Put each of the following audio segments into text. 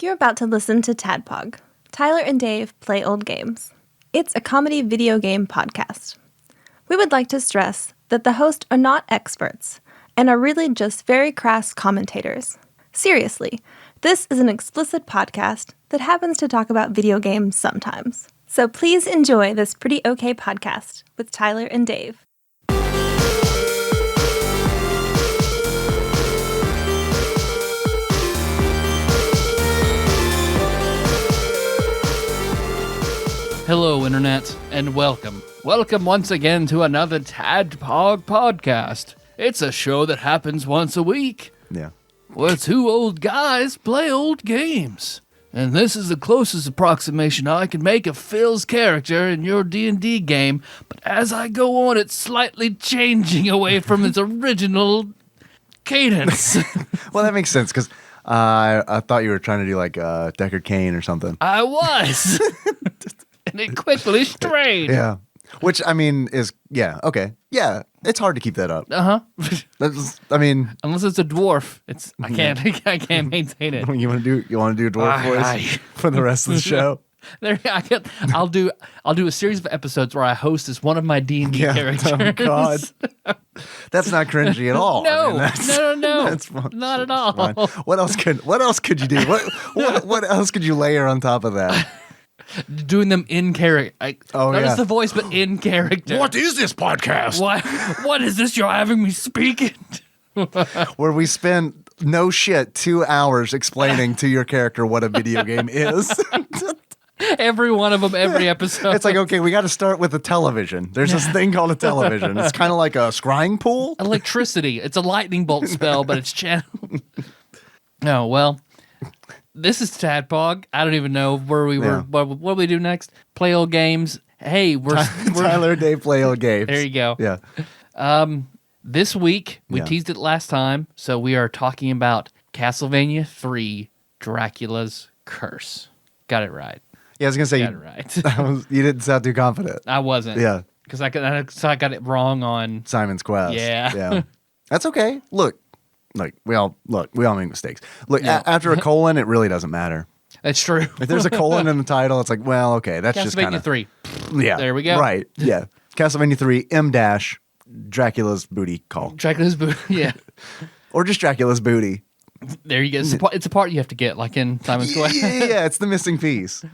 You're about to listen to TADPOG, Tyler and Dave Play Old Games. It's a comedy video game podcast. We would like to stress that the hosts are not experts and are really just very crass commentators. Seriously, this is an explicit podcast that happens to talk about video games sometimes. So please enjoy this pretty okay podcast with Tyler and Dave. Hello, Internet, and welcome. Welcome once again to another TADPOG podcast. It's a show that happens once a week. Yeah. Where two old guys play old games. And this is the closest approximation I can make of Phil's character in your D&D game, but as I go on, it's slightly changing away from its original cadence. Well, that makes sense, because I thought you were trying to do like Deckard Cain or something. I was! And it quickly strayed. Yeah. Which, I mean, is, yeah, okay. Yeah, it's hard to keep that up. Uh-huh. I mean... Unless it's a dwarf, I can't maintain it. You want to do a dwarf voice for the rest of the show? I'll do a series of episodes where I host as one of my D&D characters. Oh, God. That's not cringy at all. No, I mean, no. That's Not at all. Fine. What else could you do? What else could you layer on top of that? Doing them in character. Not just the voice, but in character. What is this podcast? What is this you're having me speak? Where we spend, no shit, 2 hours explaining to your character what a video game is. Every one of them, every episode. It's like, okay, we got to start with a television. There's this thing called a television. It's kind of like a scrying pool. Electricity. It's a lightning bolt spell, but it's channeled. Oh, well. This is Tadpog. I don't even know where we were. What do we do next? Play old games. Hey, we're Tyler and Dave play old games. There you go. Yeah. This week we teased it last time, so we are talking about Castlevania 3: Dracula's Curse. Got it right. Yeah, I was gonna say Got it right. You didn't sound too confident. I wasn't. Yeah. Because I got it wrong on Simon's Quest. Yeah. That's okay. Look, we all make mistakes. Look, after a colon, it really doesn't matter. That's true. If there's a colon in the title, it's like, well, okay, that's just kind Castlevania of 3. Yeah, There we go. Right. Yeah. Castlevania 3 M dash Dracula's booty call, Dracula's booty. Yeah. or just Dracula's booty. There you go. It's a part you have to get, like in Simon's Quest. Yeah, it's the missing piece.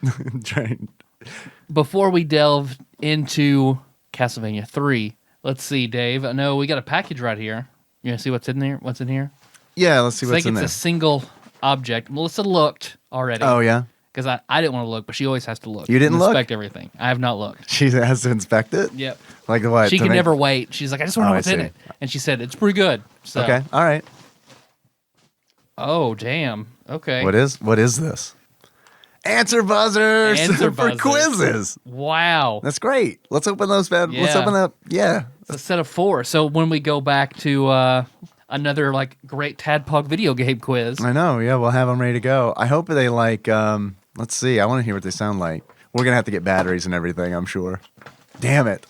Before we delve into Castlevania 3, let's see, Dave. I know we got a package right here. You want to see what's in there? What's in here? Yeah, let's see what's in there. It's a single object. Melissa looked already. Oh, yeah? Because I didn't want to look, but she always has to look. You didn't look? Inspect everything. I have not looked. She has to inspect it? Yep. Like what? She can never wait. She's like, I just want to know what's in see. it. And she said, it's pretty good. So. Okay, all right. Oh, damn. Okay. What is this? Answer buzzers Answer for buzzers. quizzes. Wow. That's great. Let's open those bad. Let's Yeah. open up. Yeah. It's a set of 4. So when we go back to another great Tadpog video game quiz. I know. Yeah, we'll have them ready to go. I hope they let's see. I want to hear what they sound like. We're going to have to get batteries and everything, I'm sure. Damn it.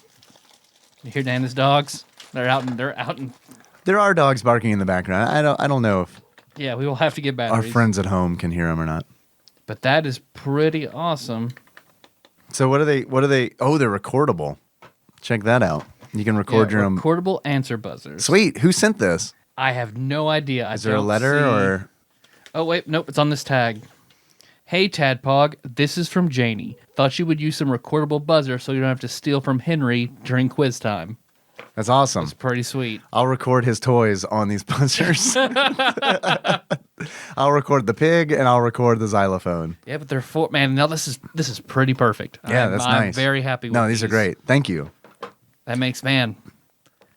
You hear Nana's dogs? They're out and There are dogs barking in the background. I don't know if yeah, we will have to get our batteries. friends at home can hear them or not. But that is pretty awesome. So what are they? Oh, they're recordable. Check that out. You can record your own. Recordable answer buzzers. Sweet. Who sent this? I have no idea. Is there a letter or? Oh, wait. Nope. It's on this tag. Hey, Tadpog. This is from Janie. Thought you would use some recordable buzzer so you don't have to steal from Henry during quiz time. That's awesome. It's pretty sweet. I'll record his toys on these buzzers. I'll record the pig and I'll record the xylophone. Yeah, but they're 4. Man, now this is pretty perfect. Yeah, that's nice. I'm very happy with No, these are great. Thank you. That makes, man.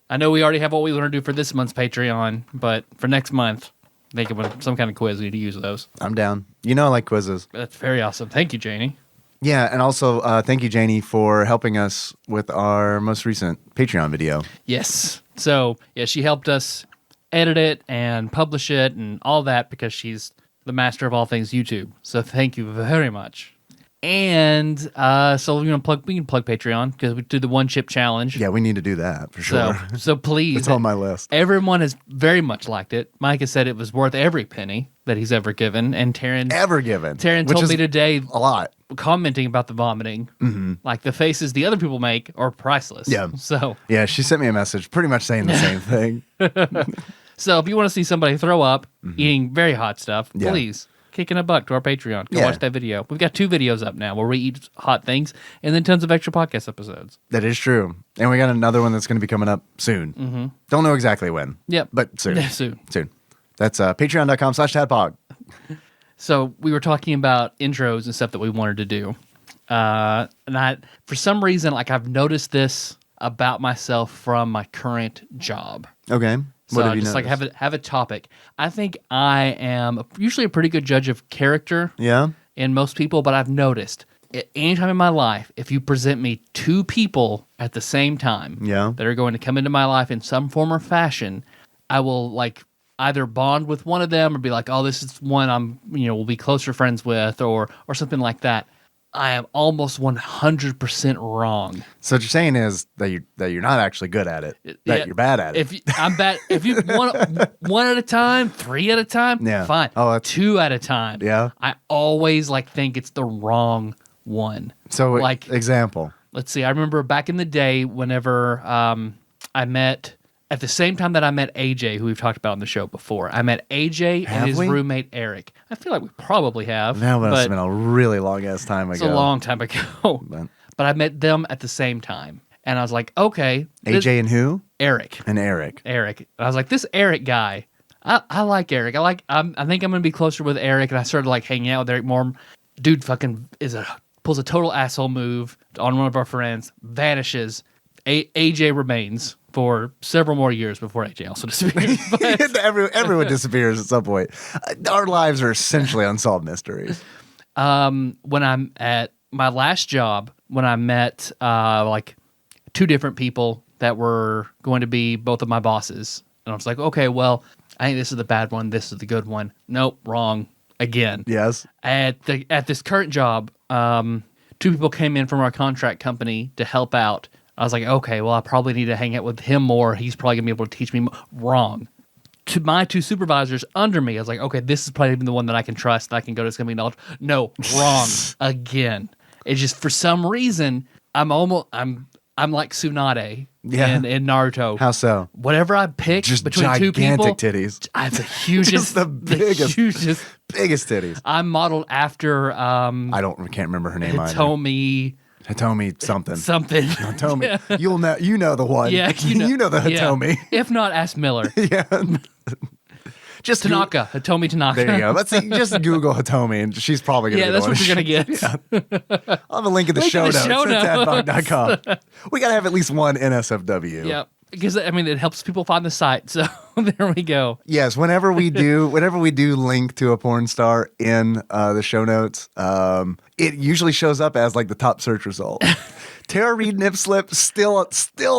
I know we already have what we want to do for this month's Patreon, but for next month, think of some kind of quiz. We need to use those. I'm down. You know I like quizzes. That's very awesome. Thank you, Janie. Yeah, and also thank you, Janie, for helping us with our most recent Patreon video. Yes. So, yeah, she helped us edit it and publish it and all that because she's the master of all things YouTube. So thank you very much. And so we can plug Patreon because we do the one chip challenge. Yeah, we need to do that for sure. So please, it's on my list. Everyone has very much liked it. Mike has said it was worth every penny that he's ever given, and Taryn told me today a lot, commenting about the vomiting, like the faces the other people make are priceless. Yeah. So yeah, she sent me a message, pretty much saying the same thing. So if you want to see somebody throw up eating very hot stuff, please. Kicking a buck to our Patreon. Go watch that video. We've got 2 videos up now where we eat hot things and then tons of extra podcast episodes. That is true. And we got another one that's going to be coming up soon. Don't know exactly when. Yep. But soon. Soon. That's patreon.com/TADPOG. So we were talking about intros and stuff that we wanted to do. And for some reason, like I've noticed this about myself from my current job. Okay. So What have you just noticed? like have a topic. I think I am usually a pretty good judge of character in most people, but I've noticed at any time in my life, if you present me 2 people at the same time that are going to come into my life in some form or fashion, I will like either bond with one of them or be like, oh, this is one we'll be closer friends with or something like that. I am almost 100% wrong. So what you're saying is that you're not actually good at it. That you're bad at it. I'm bad. If you one at a time, 3 at a time, fine. Oh, 2 at a time. Yeah. I always think it's the wrong one. So example. Let's see. I remember back in the day whenever I met. At the same time that I met AJ, who we've talked about on the show before, I met AJ and his roommate Eric. I feel like we probably have. That must have been a really long-ass time ago. It's a long time ago. But I met them at the same time. And I was like, okay. AJ and who? Eric. And Eric. And I was like, this Eric guy, I like Eric. I think I'm going to be closer with Eric. And I started hanging out with Eric more. Dude fucking pulls a total asshole move on one of our friends, vanishes. AJ remains for several more years before AJ also disappears. Everyone disappears at some point. Our lives are essentially unsolved mysteries. When I'm at my last job, when I met 2 different people that were going to be both of my bosses, and I was like, okay, well, I think this is the bad one, this is the good one. Nope, wrong again. Yes. At this current job, 2 people came in from our contract company to help out. I was like, okay, well, I probably need to hang out with him more. He's probably going to be able to teach me wrong. To my 2 supervisors under me, I was like, okay, this is probably the one that I can trust, that I can go to. It's going to be knowledge. No, wrong again. It's just for some reason, I'm like Tsunade in Naruto. How so? Whatever I pick just between 2 people, gigantic titties. I have the hugest, just the biggest titties. I'm modeled after. I can't remember her name either. Hitomi something. Hitomi. You know the one. Yeah, you know the Hitomi. Yeah. If not, ask Miller. Yeah. Just Tanaka. Hitomi Tanaka. There you go. Let's see. Just Google Hitomi, and she's probably going to be the one. That's what you're going to get. Yeah. I'll have a link in the show notes at tadpog.com. We got to have at least one NSFW. Yeah. Because it helps people find the site. So there we go. Yes, whenever we do link to a porn star in the show notes, it usually shows up as the top search result. Tara Reid nip slip still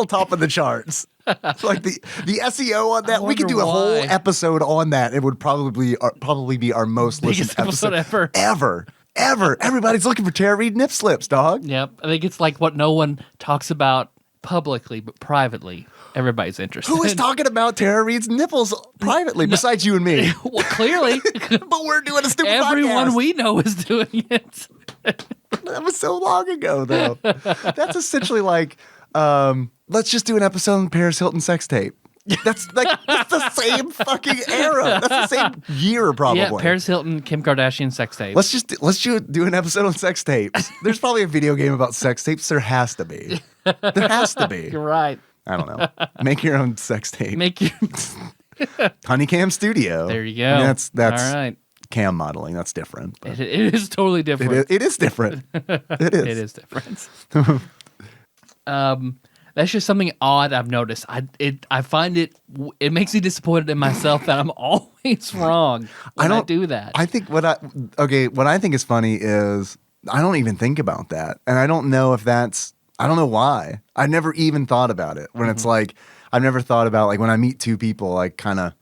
top of the charts. The SEO on that, we could do a whole episode on that. It would probably be our most listened episode ever. Everybody's looking for Tara Reid nip slips, dog. Yep, I think it's what no one talks about publicly, but privately, everybody's interested. Who is talking about Tara Reid's nipples privately besides you and me? Well, clearly. But we're doing a stupid Everyone podcast. we know is doing it. That was so long ago, though. That's essentially let's just do an episode on Paris Hilton sex tape. That's the same fucking era. That's the same year, probably. Yeah, Paris Hilton, Kim Kardashian sex tape. Let's do an episode on sex tapes. There's probably a video game about sex tapes. There has to be. There has to be. You're right. I don't know. Make your own sex tape. Make your Honeycam Studio. There you go. That's all right. Cam modeling. That's different. It is totally different. It is different. It is. It is different. That's just something odd I've noticed. I find it makes me disappointed in myself that I'm always wrong when I do that. I think what I think is funny is I don't even think about that. And I don't know if I don't know why. I never even thought about it. When it's I've never thought about when I meet 2 people, I kind of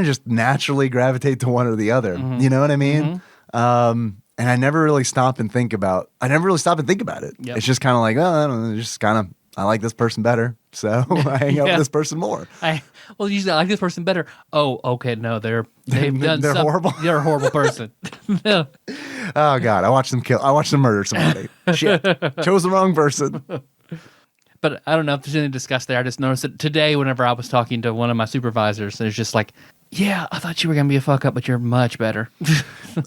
just naturally gravitate to one or the other. You know what I mean? and I never really stop and think about it. Yep. It's just kind of like, oh, I don't know, just kind of, I like this person better, so I hang out with this person more. Usually I like this person better. Oh, okay, no, they're horrible. They're a horrible person. Oh God, I watched them murder somebody. Shit, chose the wrong person. But I don't know if there's any discuss there. I just noticed that today, whenever I was talking to one of my supervisors, there's just like, yeah, I thought you were going to be a fuck up, but you're much better.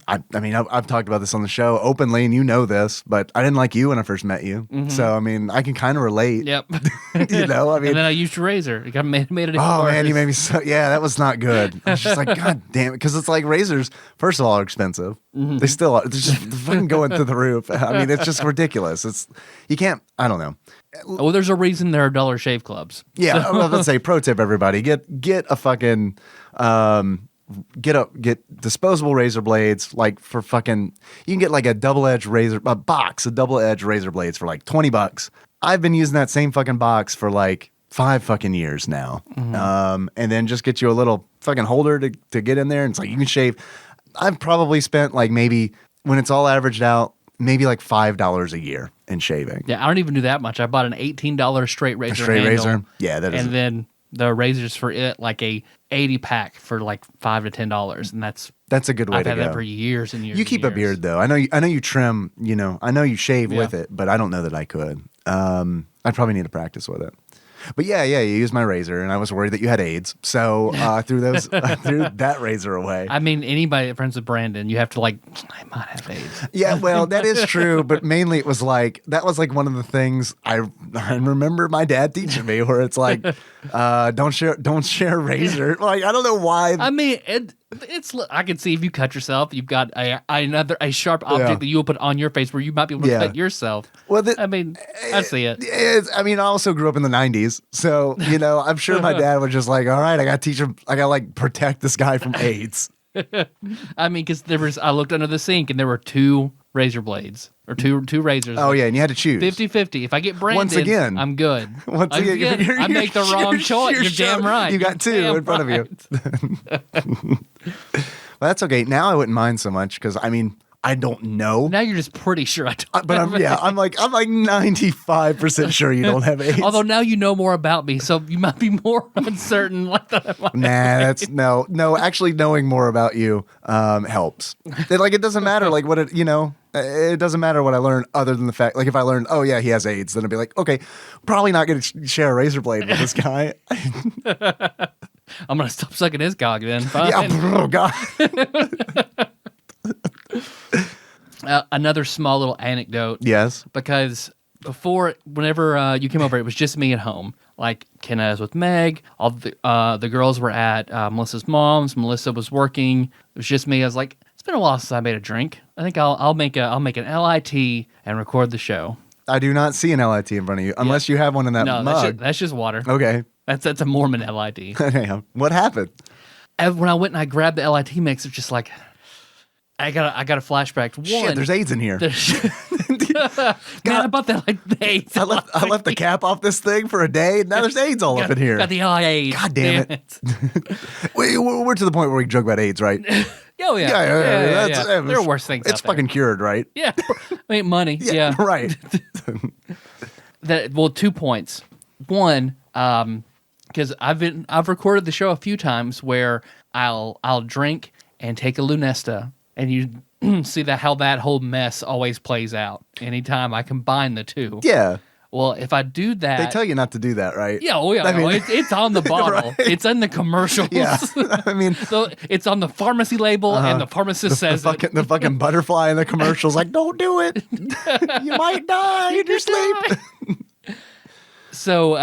I mean, I've talked about this on the show openly, and you know this, but I didn't like you when I first met you. Mm-hmm. So, I mean, I can kind of relate. Yep. You know, I mean. And then I used your razor. It made it even Oh, worse. man, you made me so. Yeah, that was not good. I was just like, God damn it. Because it's like razors, first of all, are expensive. Mm-hmm. They still are. They're just fucking going through the roof. I mean, it's just ridiculous. You can't, I don't know. Well, there's a reason there are Dollar Shave Clubs. Yeah, so. Let's say pro tip, everybody: get a fucking get disposable razor blades. Like for fucking, you can get like a box of double edged razor blades for like $20. I've been using that same fucking box for like 5 fucking years now. Mm-hmm. And then just get you a little fucking holder to get in there, and it's like you can shave. I've probably spent like maybe when it's all averaged out, maybe like $5 a year in shaving. Yeah, I don't even do that much. I bought an $18 straight razor. Razor? Yeah, that is. And then the razors for it, like a 80 pack for like $5 to $10, and that's a good way to go. I've had that for years and years. You keep a beard though. I know you trim. You know, I know you shave with it, but I don't know that I could. I'd probably need to practice with it. But yeah, you used my razor, and I was worried that you had AIDS, so I threw that razor away. I mean, anybody that friends with Brandon, you have to like, I might have AIDS. Yeah, well, that is true, but mainly it was like that was like one of the things I remember my dad teaching me, where it's like, don't share razor. Like I don't know why. I mean, it's I can see if you cut yourself, you've got a sharp object that you will put on your face where you might be able to cut yourself. Well, I mean, I see it. I mean, I also grew up in the 90s, so you know, I'm sure my dad was just like, all right, I got to teach him, I got to like protect this guy from AIDS. I mean, because I looked under the sink and there were 2 razor blades or two razors. Oh yeah, and you had to choose 50-50. If I get Brandon, once again, I'm good. Once again, I make the wrong choice. You're damn right. You got 2 in front of you. Well, that's okay. Now I wouldn't mind so much because I mean, I don't know. Now you're just pretty sure I don't. But I'm like 95% sure you don't have AIDS. Although now you know more about me, so you might be more uncertain. No. Actually, knowing more about you helps. It doesn't matter. Like what it doesn't matter what I learn other than the fact. Like if I learned, oh yeah, he has AIDS, then I'd be like, okay, probably not going to share a razor blade with this guy. I'm gonna stop sucking his cock then. Fine. Yeah, oh God. Another small little anecdote. Yes. Because whenever you came over, it was just me at home. Like Kenna was with Meg. All the girls were at Melissa's mom's. Melissa was working. It was just me. I was like, it's been a while since I made a drink. I think I'll make an LIT and record the show. I do not see an LIT in front of you unless you have one in that mug. That's just water. Okay. That's a Mormon LIT. What happened? And when I went and I grabbed the LIT mix, it's just like I got a flashback. Shit, there's AIDS in here. Man, I bought that like the AIDS. I left the cap off this thing for a day. Now there's AIDS all up in here. Got the AIDS. God damn it. We're to the point where we can joke about AIDS, right? Oh yeah. Yeah. There are worse things. It's fucking cured, right? Yeah. I mean, money. Yeah. Right. 2 points. One, because I've recorded the show a few times where I'll drink and take a Lunesta, and you see how that whole mess always plays out anytime I combine the 2. Yeah. Well, if I do that, they tell you not to do that, right? Yeah, I mean, it's on the bottle. Right? It's in the commercials. Yeah, I mean, so it's on the pharmacy label, and the pharmacist says the fucking butterfly in the commercials like, don't do it. You might die in your sleep. So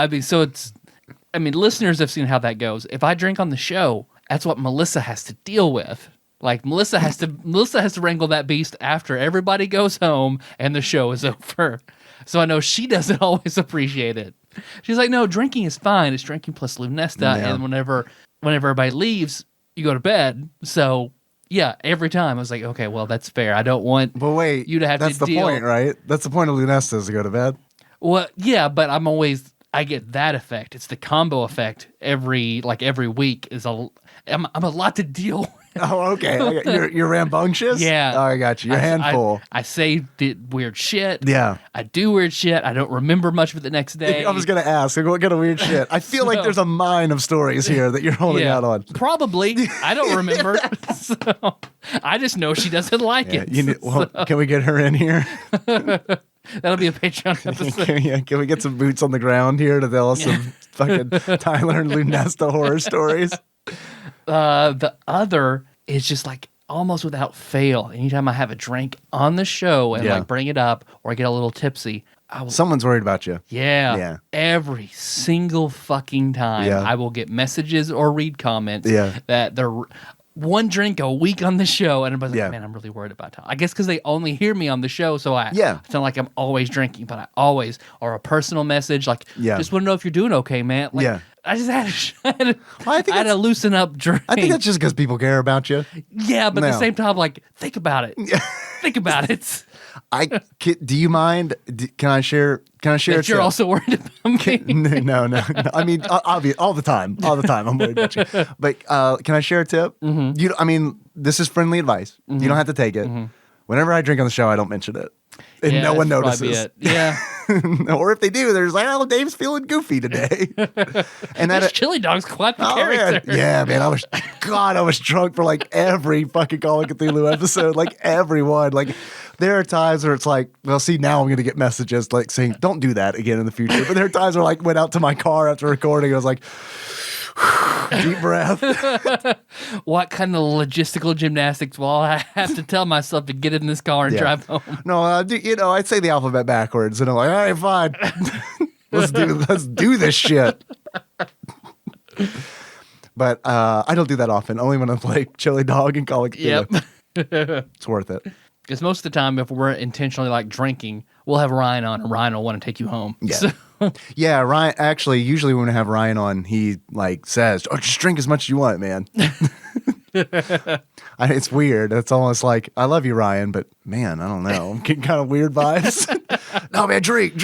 listeners have seen how that goes. If I drink on the show, that's what Melissa has to deal with. Like Melissa has to wrangle that beast after everybody goes home and the show is over. So I know she doesn't always appreciate it. She's like, no, drinking is fine. It's drinking plus Lunesta. Yeah. And whenever everybody leaves, you go to bed. So yeah, every time I was like, okay, well, that's fair. I don't want you to have to deal. That's the point, right? That's the point of Lunesta is to go to bed. Well, yeah, but I get that effect. It's the combo effect every week. I'm a lot to deal with. Oh, okay. You're rambunctious? Yeah. Oh, I got you. You're a handful. I say weird shit. Yeah. I do weird shit. I don't remember much of it the next day. I was going to ask, what kind of weird shit? I feel like there's a mine of stories here that you're holding out on. Probably. I don't remember. So, I just know she doesn't like it. Can we get her in here? That'll be a Patreon episode. Can we get some boots on the ground here to tell us some fucking Tyler and Lunesta horror stories? The other is just like almost without fail. Anytime I have a drink on the show and like bring it up or I get a little tipsy, someone's worried about you. Yeah. Every single fucking time I will get messages or read comments that they're one drink a week on the show, and everybody's like, man, I'm really worried about Tyler. I guess because they only hear me on the show, so it's not like I'm always drinking, but I always, or a personal message, like, just want to know if you're doing okay, man. Like, I just had to loosen up drink. I think that's just because people care about you. Yeah, but at the same time, like, think about it. Think about it. Do you mind? Can I share? That you're also worried about me? No. I mean, all the time. I'm worried about you. But can I share a tip? Mm-hmm. This is friendly advice. Mm-hmm. You don't have to take it. Mm-hmm. Whenever I drink on the show, I don't mention it, and no one notices. Yeah. Or if they do, they're like, "Oh, Dave's feeling goofy today." And that chili dog's quite the character. Man. Yeah, man. I was drunk for like every fucking Call of Cthulhu episode, like everyone. Like, there are times where it's like, well, see, now I'm going to get messages like saying, don't do that again in the future. But there are times where I like went out to my car after recording. I was like, deep breath. What kind of logistical gymnastics will I have to tell myself to get in this car and drive home? No, I'd say the alphabet backwards. And I'm like, all right, fine. let's do this shit. But I don't do that often. Only when I play Chili Dog and Call of Cthulhu. Yep. It's worth it. Because most of the time, if we're intentionally like drinking, we'll have Ryan on, and Ryan will want to take you home. Yeah. So. Yeah, Ryan. Actually, usually when we have Ryan on, he like says, "Oh, just drink as much as you want, man." It's weird. It's almost like I love you, Ryan, but man, I don't know. I'm getting kind of weird vibes. No, man, drink.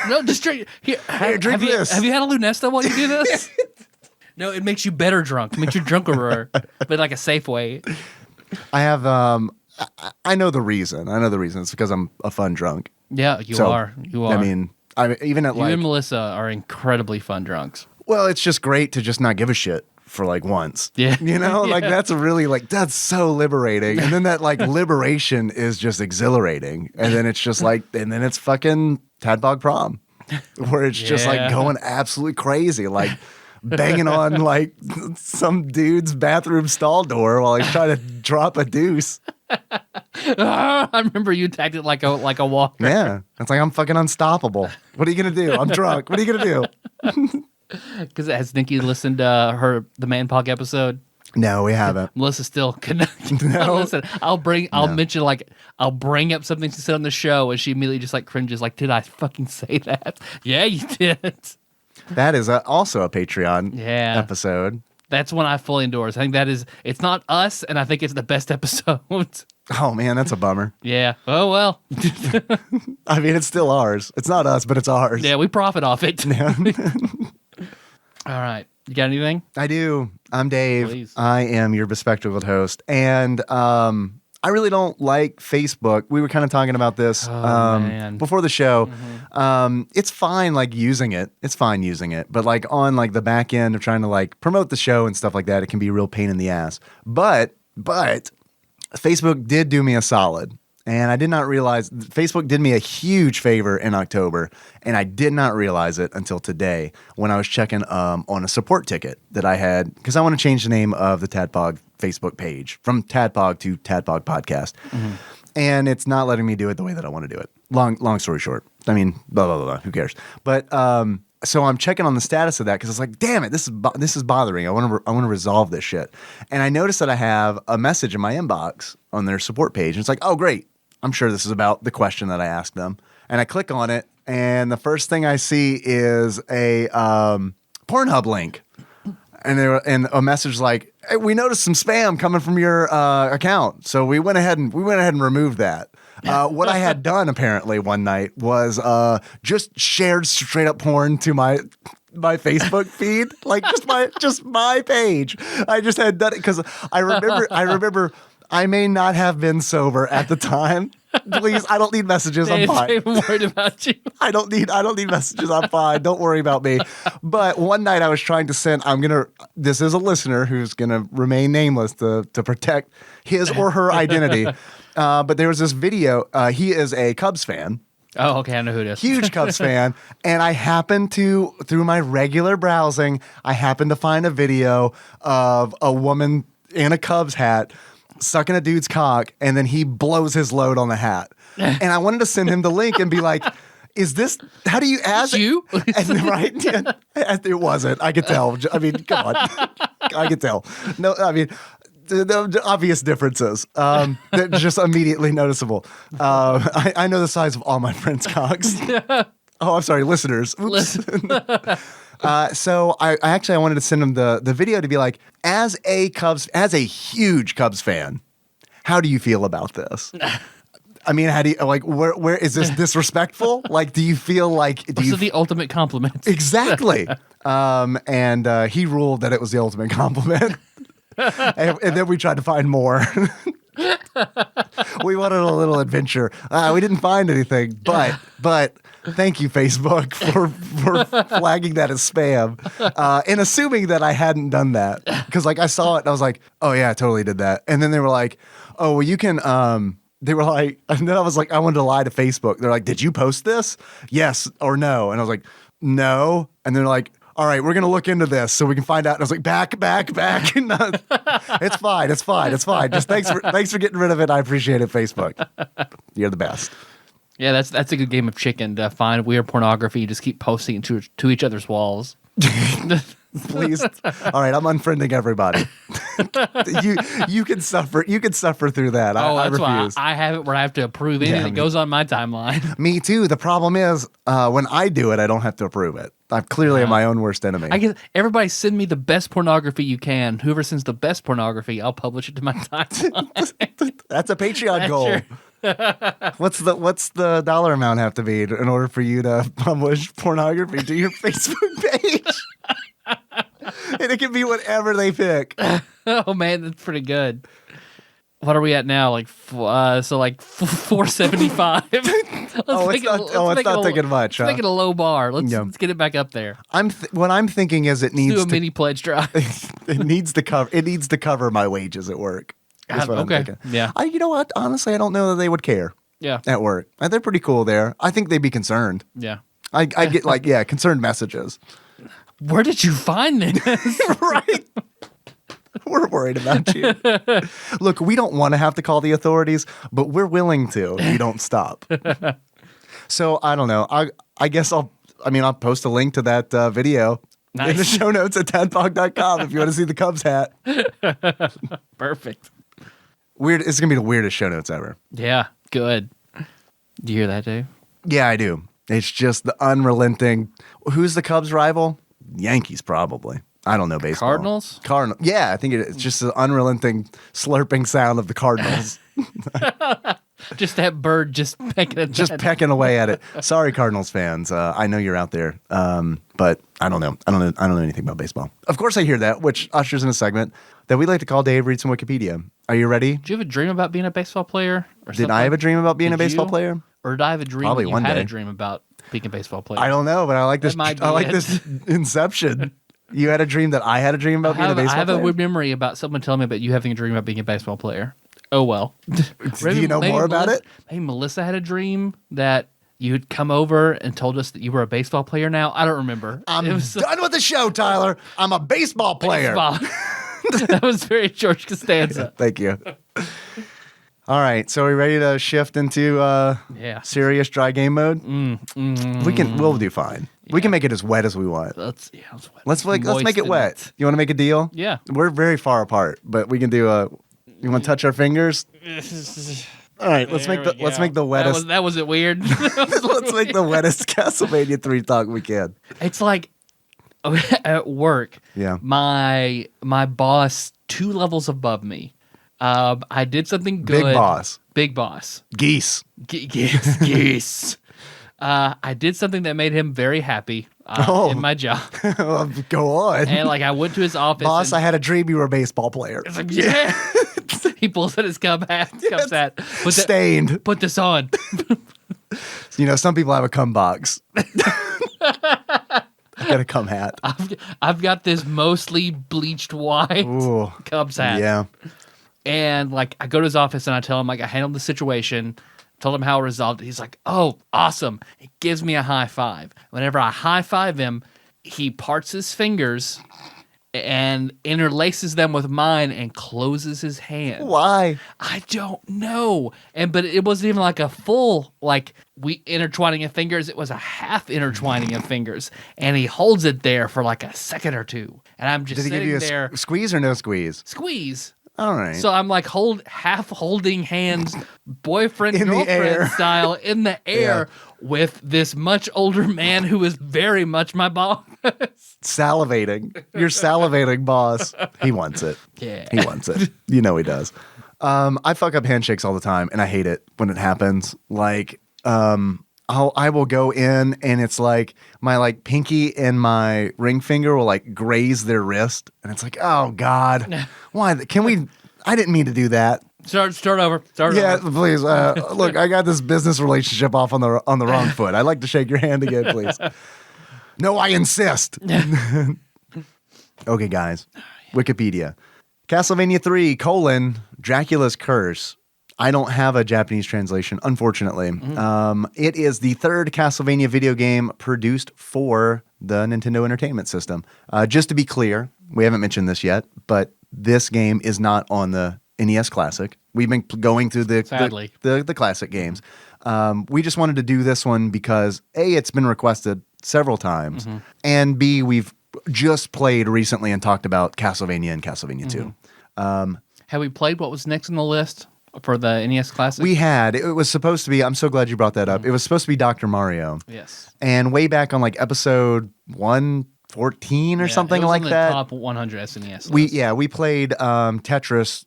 No, just drink. Here, drink this. Have you had a Lunesta while you do this? No, it makes you better drunk. It makes you drunker, but like a safe way. I have. I know the reason. It's because I'm a fun drunk. Yeah, you are. I mean, even at you and Melissa are incredibly fun drunks. Well, it's just great to just not give a shit for like once. Yeah. You know, like that's that's so liberating. And then that like liberation is just exhilarating. And then it's just like, and then it's fucking Tadpog prom where it's just like going absolutely crazy. Like banging on like some dude's bathroom stall door while he's trying to drop a deuce. I remember you tagged it like a walker. Yeah. It's like I'm fucking unstoppable. What are you gonna do? I'm drunk. What are you gonna do? Because has Nikki listened to the Man Pog episode? No, we haven't. Melissa still connected. No. Listen, I'll mention like I'll bring up something she said on the show, and she immediately just like cringes. Like, did I fucking say that? Yeah, you did. That is also a Patreon episode. That's one I fully endorse. I think it's not us, and I think it's the best episode. Oh, man, that's a bummer. Yeah. Oh, well. I mean, it's still ours. It's not us, but it's ours. Yeah, we profit off it. Yeah. All right. You got anything? I do. I'm Dave. Please. I am your bespectacled host. And I really don't like Facebook. We were kind of talking about this before the show. Mm-hmm. It's fine, like using it. It's fine using it, but like on like the back end of trying to like promote the show and stuff like that, it can be a real pain in the ass. But Facebook did do me a solid, and I did not realize Facebook did me a huge favor in October, and I did not realize it until today when I was checking on a support ticket that I had because I want to change the name of the Tadpog Facebook page from Tadpog to Tadpog Podcast. Mm-hmm. And it's not letting me do it the way that I want to do it. Long story short. I mean, blah, blah, blah, blah. Who cares? But so I'm checking on the status of that because it's like, damn it, this is bothering. I want to resolve this shit. And I noticed that I have a message in my inbox on their support page. And it's like, oh, great. I'm sure this is about the question that I asked them. And I click on it, and the first thing I see is a Pornhub link. And a message like, hey, we noticed some spam coming from your account, so we went ahead and removed that. What I had done apparently one night was just shared straight up porn to my my Facebook feed, like just my page. I just had done it because I remember I may not have been sober at the time. Please, I don't need messages. I'm fine. I'm worried about you. I don't need messages. I'm fine. Don't worry about me. But one night I was trying to send. This is a listener who's gonna remain nameless to protect his or her identity. But there was this video. He is a Cubs fan. Oh, okay. I know who it is. Huge Cubs fan. And I happened to, through my regular browsing, I happened to find a video of a woman in a Cubs hat sucking a dude's cock, and then he blows his load on the hat. And I wanted to send him the link and be like, is this, how do you ask you? And, right? Yeah, it wasn't. I could tell. I mean, come on. I could tell. No, I mean, the obvious differences that just immediately noticeable. I know the size of all my friends' cocks. Oh, I'm sorry, listeners. Oops. So I wanted to send him the video to be like, as a huge Cubs fan, how do you feel about this? I mean, how do you like? Where is this disrespectful? Like, do you feel like? This is the ultimate compliment. Exactly. And he ruled that it was the ultimate compliment. and then we tried to find more. We wanted a little adventure. We didn't find anything, but thank you, Facebook, for flagging that as spam and assuming that I hadn't done that. Because like I saw it and I was like, oh yeah, I totally did that. And then they were like, oh, well, you can. They were like, and then I was like, I wanted to lie to Facebook. They're like, did you post this? Yes or no? And I was like, no. And they're like, all right, we're going to look into this so we can find out. And I was like, back. And, it's fine. Just thanks for getting rid of it. I appreciate it, Facebook. You're the best. Yeah, that's a good game of chicken to find weird pornography. Just keep posting it to each other's walls. Please. All right, I'm unfriending everybody. You can suffer through that. I refuse. Why I have it where I have to approve anything that goes on my timeline. Me too. The problem is when I do it, I don't have to approve it. I'm clearly my own worst enemy. I guess everybody send me the best pornography you can. Whoever sends the best pornography, I'll publish it to my timeline. That's a Patreon goal. What's the dollar amount have to be in order for you to publish pornography to your Facebook page? And it can be whatever they pick. Oh man, that's pretty good. What are we at now? Like 475. It's not taking much. Let's make it a low bar. Let's get it back up there. What I'm thinking is it needs do a mini pledge drive. It needs to cover my wages at work. That's what I'm thinking. Yeah. You know what? Honestly, I don't know that they would care. Yeah. At work, they're pretty cool there. I think they'd be concerned. Yeah. I get concerned messages. Where did you find this? Right. We're worried about you. Look, we don't want to have to call the authorities, but we're willing to if you don't stop. So I don't know. I guess I'll post a link to that video in the show notes at tadpog.com if you want to see the Cubs hat. Perfect. Weird. It's going to be the weirdest show notes ever. Yeah, good. Do you hear that, Dave? Yeah, I do. It's just the unrelenting. Who's the Cubs' rival? Yankees, probably. I don't know baseball. Cardinals? Yeah, I think it's just the unrelenting slurping sound of the Cardinals. Just that bird just pecking at pecking away at it. Sorry, Cardinals fans. I know you're out there, but I don't know. I don't know anything about baseball. Of course, I hear that, which ushers in a segment that we like to call Dave Reads some Wikipedia. Are you ready? Did you have a dream about being a baseball player? Did I have a dream about being a baseball player? Or did I have a dream Probably that you one had day. a dream about being a baseball player? I don't know, but I like this. I like this Inception. You had a dream that I had a dream about being a baseball player? I have a weird memory about someone telling me about you having a dream about being a baseball player. Oh, well. Do you know more about it? Maybe Melissa had a dream that you had come over and told us that you were a baseball player now. I don't remember. I'm done with the show, Tyler. I'm a baseball player. That was very George Costanza. Thank you. All right, so are we ready to shift into serious dry game mode? We'll do fine. Yeah. We can make it as wet as we want. Let's make it wet. You want to make a deal? Yeah. We're very far apart, but we can do you want to touch our fingers? All right, let's make the wettest. That wasn't weird. Let's make the wettest Castlevania 3 talk we can. It's like at work. Yeah. My boss 2 levels above me. I did something good. Big boss. Geese. Geese. I did something that made him very happy. in my job. Go on. And like I went to his office. Boss, and I had a dream you were a baseball player. it's like, yeah. He pulls out his Cubs hat. Stained. Put this on. Some people have a cum box. I got a cum hat. I've got this mostly bleached white Cubs hat. Yeah. And like I go to his office and I tell him like I handled the situation, told him how I resolved it. He's like, "Oh, awesome." He gives me a high five. Whenever I high five him, he parts his fingers and interlaces them with mine and closes his hand. Why? I don't know. But it wasn't even like a full we intertwining of fingers. It was a half intertwining of fingers, and he holds it there for like a second or two, and I'm just Did he sitting give you there. Squeeze or no squeeze? Squeeze. All right. So I'm like half holding hands, boyfriend In the girlfriend air. style in the air with this much older man who is very much my boss. Salivating. You're salivating, boss. He wants it. Yeah. He wants it. You know he does. I fuck up handshakes all the time, and I hate it when it happens. Like, I will go in, and it's like my pinky and my ring finger will graze their wrist, and it's like, oh God, why? Can we? I didn't mean to do that. Start over. Yeah, please. Look, I got this business relationship off on the wrong foot. I'd like to shake your hand again, please. No, I insist. Okay, guys. Wikipedia. Castlevania 3, Dracula's Curse. I don't have a Japanese translation, unfortunately. It is the third Castlevania video game produced for the Nintendo Entertainment System. Just to be clear, we haven't mentioned this yet, but this game is not on the NES Classic. We've been going through the classic games. We just wanted to do this one because A, it's been requested several times, and B, we've just played recently and talked about Castlevania and Castlevania 2. Have we played what was next on the list for the NES Classic? We had. It was supposed to be, I'm so glad you brought that up. It was supposed to be Dr. Mario. Yes. And way back on episode 114 or something it was like on that. The top 100 SNES list. We played Tetris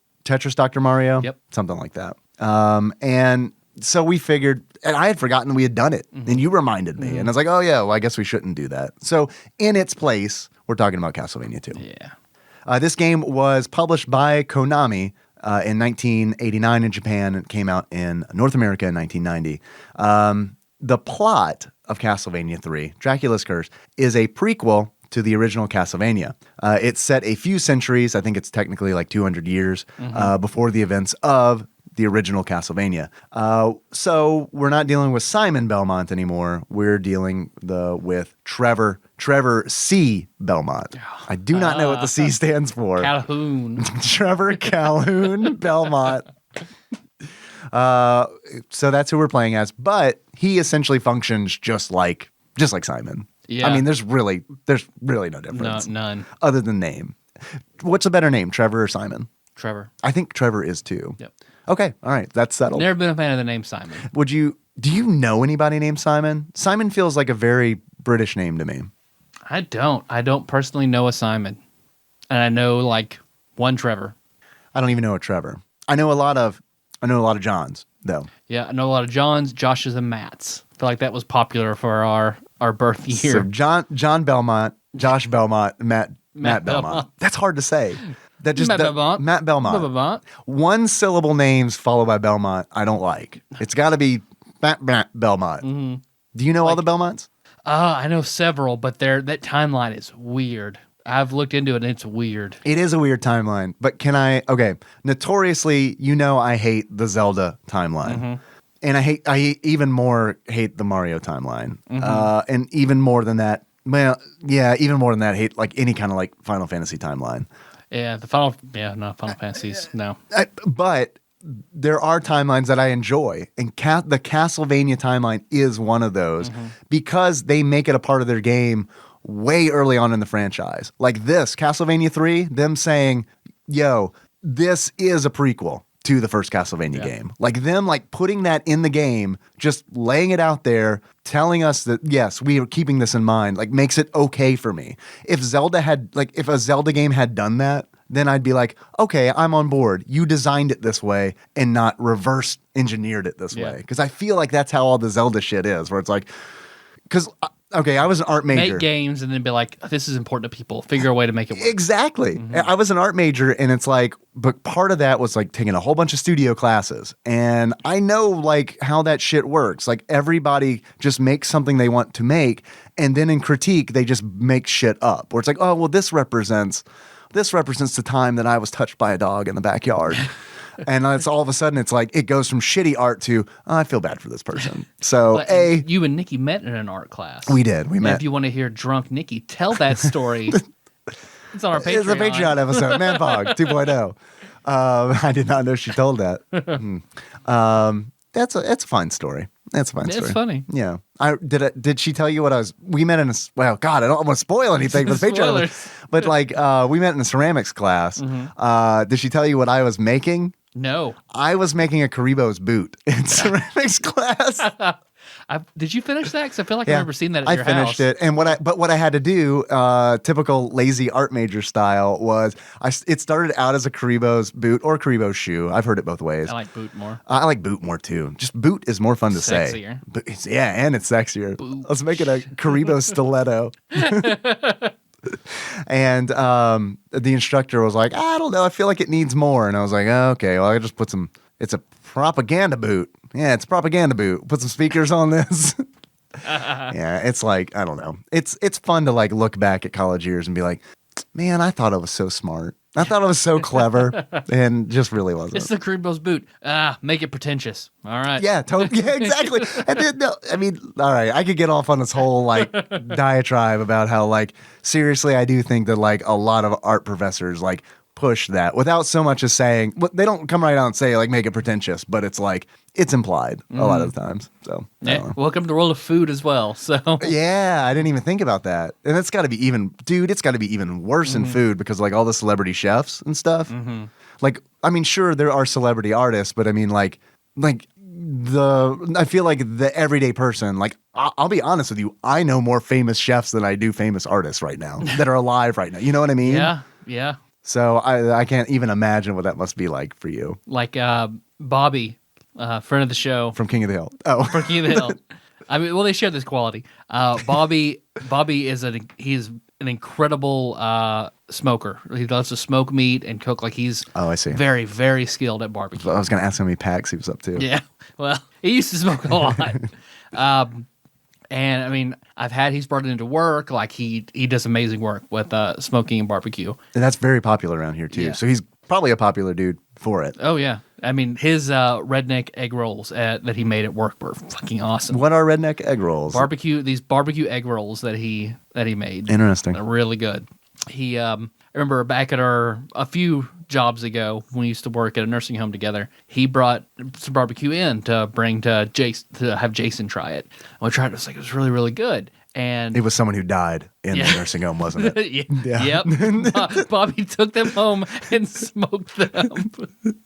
Dr. Mario. Yep. Something like that. And so we figured, and I had forgotten we had done it, and you reminded me, and I was like, oh yeah, well I guess we shouldn't do that. So in its place, we're talking about Castlevania 2. Yeah. This game was published by Konami in 1989 in Japan, and came out in North America in 1990. The plot of Castlevania 3, Dracula's Curse, is a prequel to the original Castlevania. It's set a few centuries, I think it's technically 200 years, before the events of the original Castlevania. So we're not dealing with Simon Belmont anymore. We're dealing with Trevor C. Belmont. I do not know what the C stands for. Calhoun. Trevor Calhoun Belmont. So that's who we're playing as, but he essentially functions just like Simon. Yeah. I mean, there's really no difference. No, none. Other than name. What's a better name, Trevor or Simon? Trevor. I think Trevor is too. Yep. Okay, all right, that's settled. Never been a fan of the name Simon. Do you know anybody named Simon? Simon feels like a very British name to me. I don't personally know a Simon. And I know one Trevor. I don't even know a Trevor. I know a lot of Johns, though. Yeah, I know a lot of Johns, Joshes, and Matts. I feel like that was popular for our birth year. So John Belmont, Josh Belmont, Matt Belmont. That's hard to say. Matt Belmont. One syllable names followed by Belmont, I don't like. It's got to be Matt Belmont. Mm-hmm. Do you know all the Belmonts? I know several, but that timeline is weird. I've looked into it and it's weird. It is a weird timeline, but notoriously, I hate the Zelda timeline. Mm-hmm. And I even more hate the Mario timeline. Mm-hmm. And even more than that, hate any kind of Final Fantasy timeline. Yeah, Final Fantasies, no. But there are timelines that I enjoy, and the Castlevania timeline is one of those because they make it a part of their game way early on in the franchise. Like this, Castlevania 3, them saying, yo, this is a prequel to the first Castlevania game. Them putting that in the game, just laying it out there, telling us that, yes, we are keeping this in mind, makes it okay for me. If if a Zelda game had done that, then I'd be like, okay, I'm on board. You designed it this way and not reverse engineered it this way. Because I feel like that's how all the Zelda shit is, where it's because okay, I was an art major. Make games and then be like, this is important to people. Figure a way to make it work. Exactly. I was an art major, and it's like, but part of that was like taking a whole bunch of studio classes. And I know like how that shit works. Like everybody just makes something they want to make, and then in critique, they just make shit up. Where it's like, oh, well, this represents the time that I was touched by a dog in the backyard. And it's all of a sudden, it's like, it goes from shitty art to, oh, I feel bad for this person. So, you and Nikki met in an art class. We did. We met. If you want to hear drunk Nikki tell that story, it's on our Patreon. It's a Patreon episode, Man-Pog 2.0. I did not know she told that. It's a fun story. That's a fun story. It's funny. Yeah. Did she tell you what I was? We met in well, God, I don't want to spoil anything with Patreon. But like, we met in a ceramics class. Did she tell you what I was making? No. I was making a Karibo's boot in ceramics class. Did you finish that? Because I feel like I remember seeing that at your house. I finished it. And what I had to do, typical lazy art major style, was it started out as a Karibo's boot or Karibo's shoe. I've heard it both ways. I like boot more. I like boot more too. Just boot is more fun to say. Sexier. And it's sexier. Boot. Let's make it a Karibo stiletto. And the instructor was like, I don't know, I feel like it needs more. And I was like, oh, okay, well, I just put it's a propaganda boot. Yeah, it's a propaganda boot. Put some speakers on this. Yeah, it's like, I don't know. It's fun to like look back at college years and be like, man, I thought I was so smart. I thought I was so clever, and just really wasn't. It's the Karibo's boot. Make it pretentious. All right. Yeah, totally. Yeah, exactly. And then, no, I mean, all right, I could get off on this whole like diatribe about how like seriously, I do think that like a lot of art professors like push that without so much as saying. They don't come right out and say like make it pretentious, but it's like it's implied a lot of the times. So yeah. Welcome to the world of food as well. So yeah, I didn't even think about that, and it's got to be even, dude. It's got to be even worse in food because like all the celebrity chefs and stuff. Like, I mean, sure there are celebrity artists, but I mean like I feel like the everyday person. Like I'll be honest with you, I know more famous chefs than I do famous artists right now that are alive right now. You know what I mean? Yeah. So I can't even imagine what that must be like for you. Like Bobby, friend of the show. From King of the Hill. Oh. From King of the Hill. I mean, well, they share this quality. Bobby he's an incredible smoker. He loves to smoke meat and cook. Like he's I see. Very, very skilled at barbecue. I was going to ask how many packs he was up to. Yeah. Well, he used to smoke a lot. And I mean, he's brought it into work. Like he does amazing work with smoking and barbecue. And that's very popular around here too. Yeah. So he's probably a popular dude for it. Oh yeah. I mean, his redneck egg rolls that he made at work were fucking awesome. What are redneck egg rolls? These barbecue egg rolls that he made. Interesting. They're really good. I remember back at a few jobs ago when we used to work at a nursing home together, he brought some barbecue in to bring to have Jason try it. And we tried it. It was like, it was really, really good. And it was someone who died in the nursing home, wasn't it? Yeah. Yep. Bobby took them home and smoked them.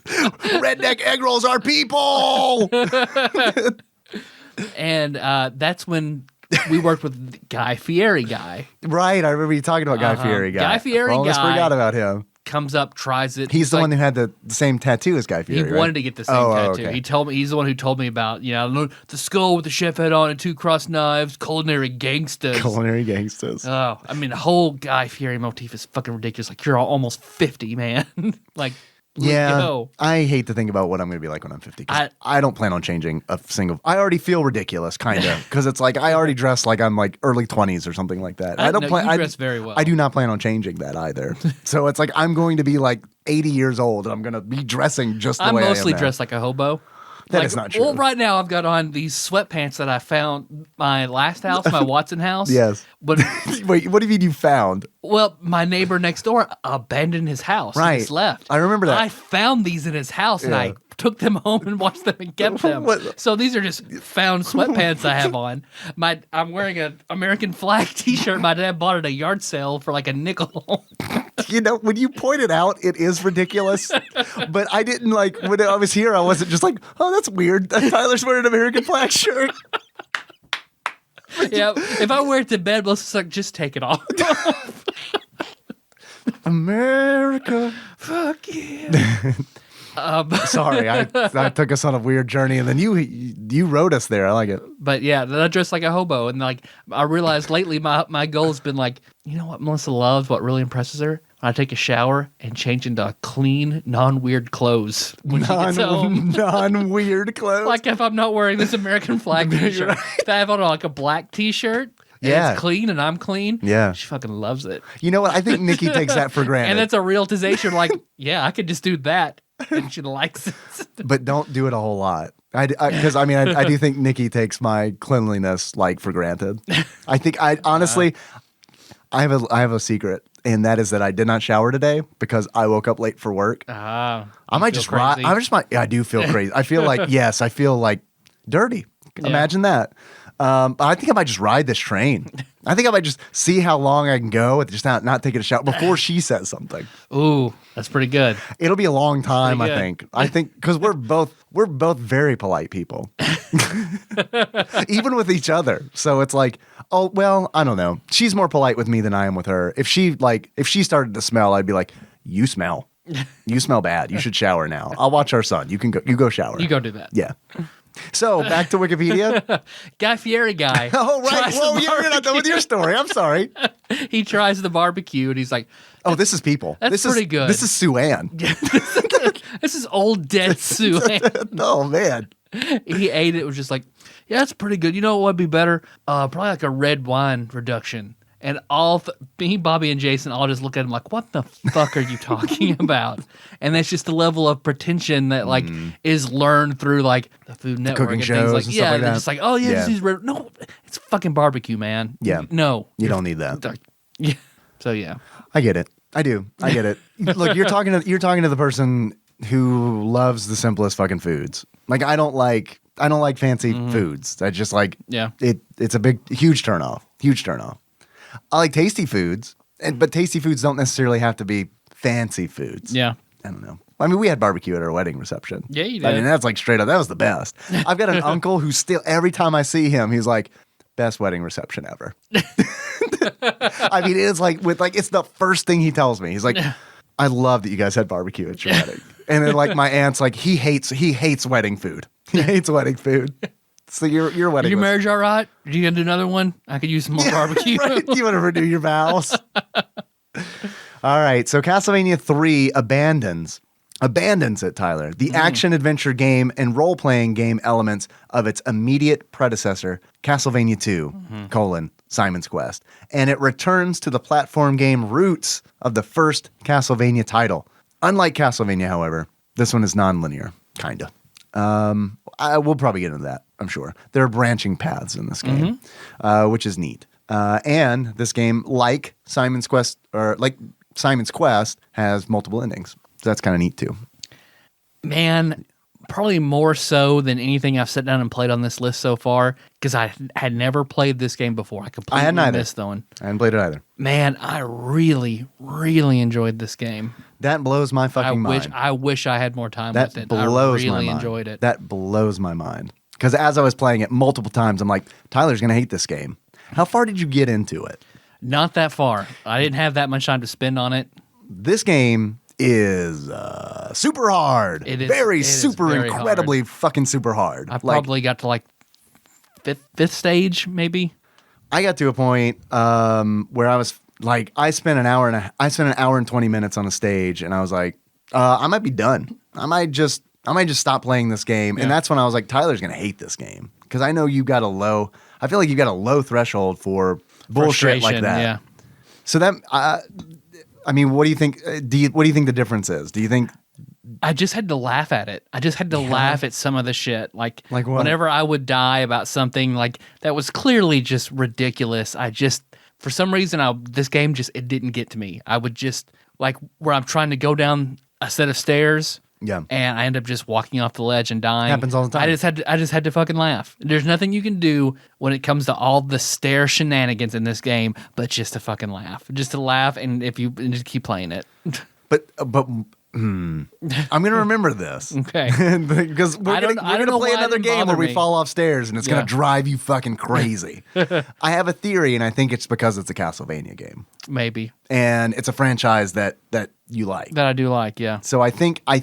Redneck egg rolls are people! And that's when we worked with Guy Fieri guy. Right, I remember you talking about Guy Fieri guy. Guy Fieri almost guy forgot about him. Comes up, tries it. He's the one who had the same tattoo as Guy Fieri. He wanted to get the same tattoo. Okay. He told me he's the one who told me about the skull with the chef head on and 2 crossed knives, culinary gangsters. Culinary gangsters. Oh, I mean the whole Guy Fieri motif is fucking ridiculous. Like you're almost 50, man. Like. Yeah, go. I hate to think about what I'm going to be like when I'm 50. I don't plan on changing a single. I already feel ridiculous, kind of, because it's like I already dress like I'm like early 20s or something like that. I don't plan. You dress very well. I do not plan on changing that either. So it's like I'm going to be like 80 years old and I'm going to be dressing just the way I am. I'm mostly now. dressed like a hobo. That is not true. Well, right now I've got on these sweatpants that I found my last house, my Watson house. Yes. But wait, what do you mean you found? Well, my neighbor next door abandoned his house. Right. And just left. I remember that. I found these in his house and I took them home and washed them and kept them. So these are just found sweatpants I have on. I'm wearing an American flag T-shirt. My dad bought at a yard sale for like a nickel. When you point it out, it is ridiculous. But I didn't like when I was here. I wasn't just like, oh, that's weird. Tyler's wearing an American flag shirt. Yeah, if I wear it to bed, Melissa's like, just take it off. America, fuck yeah. Sorry, I took us on a weird journey, and then you rode us there. I like it. But yeah, then I dressed like a hobo, and like I realized lately my goal has been like, you know what Melissa loves, what really impresses her? When I take a shower and change into clean, non-weird clothes when she gets home. Non-weird clothes. Like if I'm not wearing this American flag t-shirt, if I have on like a black t-shirt. Yeah. It's clean and I'm clean. Yeah. She fucking loves it. You know what? I think Nikki takes that for granted. And it's a realization like, yeah, I could just do that. And she likes it. But don't do it a whole lot. Because I do think Nikki takes my cleanliness like for granted. I think I honestly, I have a secret, and that is that I did not shower today because I woke up late for work. I might just crazy? I do feel crazy. I feel like I feel like dirty. Yeah. Imagine that. But I think I might just ride this train. I think I might just see how long I can go with just not taking a shower before she says something. Ooh, that's pretty good. It'll be a long time, I good. think. I think because we're both very polite people, even with each other. So it's like, oh well, I don't know. She's more polite with me than I am with her. If she started to smell, I'd be like, you smell bad. You should shower now. I'll watch our son. You go shower. You go do that. Yeah. So back to Wikipedia. Guy Fieri guy. Oh, right. tries Whoa, the you're not done with your story. I'm sorry. He tries the barbecue and he's like, Oh, this is people. That's pretty good. This is Sue-Ann. this is old dead Sue. Oh, man. He ate it. It was just like, yeah, that's pretty good. You know what would be better? Probably like a red wine reduction. And me, Bobby, and Jason all just look at him like, what the fuck are you talking about? And that's just the level of pretension that like is learned through like the Food Network cooking and shows things like, and yeah, stuff like they're that. just like, oh yeah, Yeah. this is no, it's fucking barbecue, man. Yeah. No. You don't need that. Yeah. So yeah. I get it. I do. I get it. Look, you're talking to the person who loves the simplest fucking foods. Like I don't like fancy foods. I just like it's a huge turnoff. Huge turnoff. I like tasty foods, but tasty foods don't necessarily have to be fancy foods. Yeah. I don't know. I mean, we had barbecue at our wedding reception. Yeah, you did. I mean, that's like straight up. That was the best. I've got an uncle who still, every time I see him, he's like, best wedding reception ever. I mean, it's like it's the first thing he tells me. He's like, I love that you guys had barbecue at your wedding. And then like my aunt's like, he hates wedding food. He hates wedding food. So your wedding. Your marriage all right? Are you gonna do another one? I could use some more barbecue. Right? You want to renew your vows? All right. So Castlevania 3 abandons it, Tyler. The action-adventure game and role-playing game elements of its immediate predecessor, Castlevania 2, Simon's Quest. And it returns to the platform game roots of the first Castlevania title. Unlike Castlevania, however, this one is non-linear, kind of. We'll probably get into that, I'm sure. There are branching paths in this game, which is neat. And this game, like Simon's Quest, has multiple endings. So that's kind of neat too. Man, probably more so than anything I've sat down and played on this list so far, because I had never played this game before. I completely missed the one. I hadn't played it either. Man, I really, really enjoyed this game. That blows my fucking mind. I wish I had more time That with it. blows I my really mind. enjoyed it. That blows my mind. Because as I was playing it multiple times, I'm like, Tyler's going to hate this game. How far did you get into it? Not that far. I didn't have that much time to spend on it. This game is super hard. It is very incredibly hard. fucking super hard. I probably got to like fifth stage, maybe. I got to a point where I was like, I spent an hour and 20 minutes on a stage, and I was like, I might be done. I might just stop playing this game. Yeah. And that's when I was like, Tyler's gonna hate this game because I know I feel like you got a low threshold for bullshit like that. Yeah. So that I mean, what do you think? What do you think the difference is? Do you think? I just had to laugh at it. I just had to laugh at some of the shit. Like what? Whenever I would die about something like that was clearly just ridiculous, for some reason, this game it didn't get to me. I would just, like, where I'm trying to go down a set of stairs, Yeah. and I end up just walking off the ledge and dying. Happens all the time. I just had to fucking laugh. There's nothing you can do when it comes to all the stair shenanigans in this game, but just to fucking laugh. Just to laugh, and just keep playing it. But I'm gonna remember this. Okay. Because we're gonna play another game where we fall off stairs and it's gonna drive you fucking crazy. I have a theory, and I think it's because it's a Castlevania game. Maybe. And it's a franchise that you like. That I do like, yeah. So I think I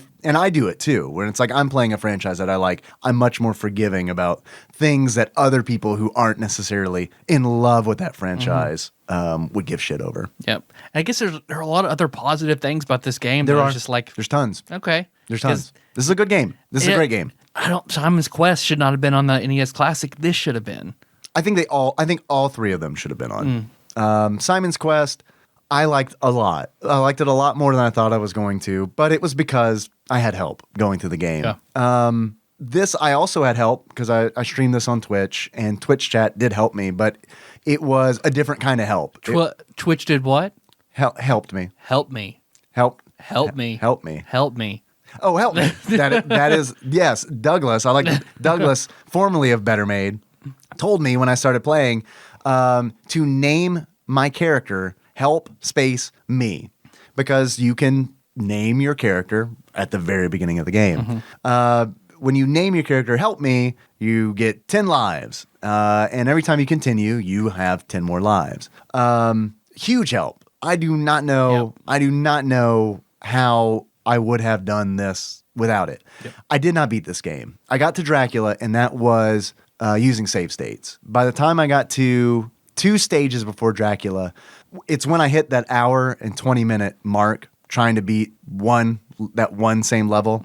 do it too, when it's like I'm playing a franchise that I like, I'm much more forgiving about things that other people who aren't necessarily in love with that franchise would give shit over. Yep. And I guess there are a lot of other positive things about this game. There are. Just like, There's tons. okay. There's tons. This is a good game. This is a great game. Simon's Quest should not have been on the NES Classic. This should have been. I think all three of them should have been on. Simon's Quest, I liked a lot. I liked it a lot more than I thought I was going to, but it was because I had help going through the game. Yeah. This, I also had help because I streamed this on Twitch, and Twitch chat did help me, but it was a different kind of help. Twitch did what? Helped me. Help me. Help me. Help me. Help me. Oh, help me. That is, yes, Douglas. I like Douglas, formerly of Better Made, told me when I started playing to name my character help space me, because you can name your character at the very beginning of the game. When you name your character help me, you get 10 lives. And every time you continue, you have 10 more lives. Huge help. I do not know. Yep. I do not know how I would have done this without it. Yep. I did not beat this game. I got to Dracula, and that was using save states. By the time I got to 2 stages before Dracula, it's when I hit that hour and 20-minute mark trying to beat that one same level.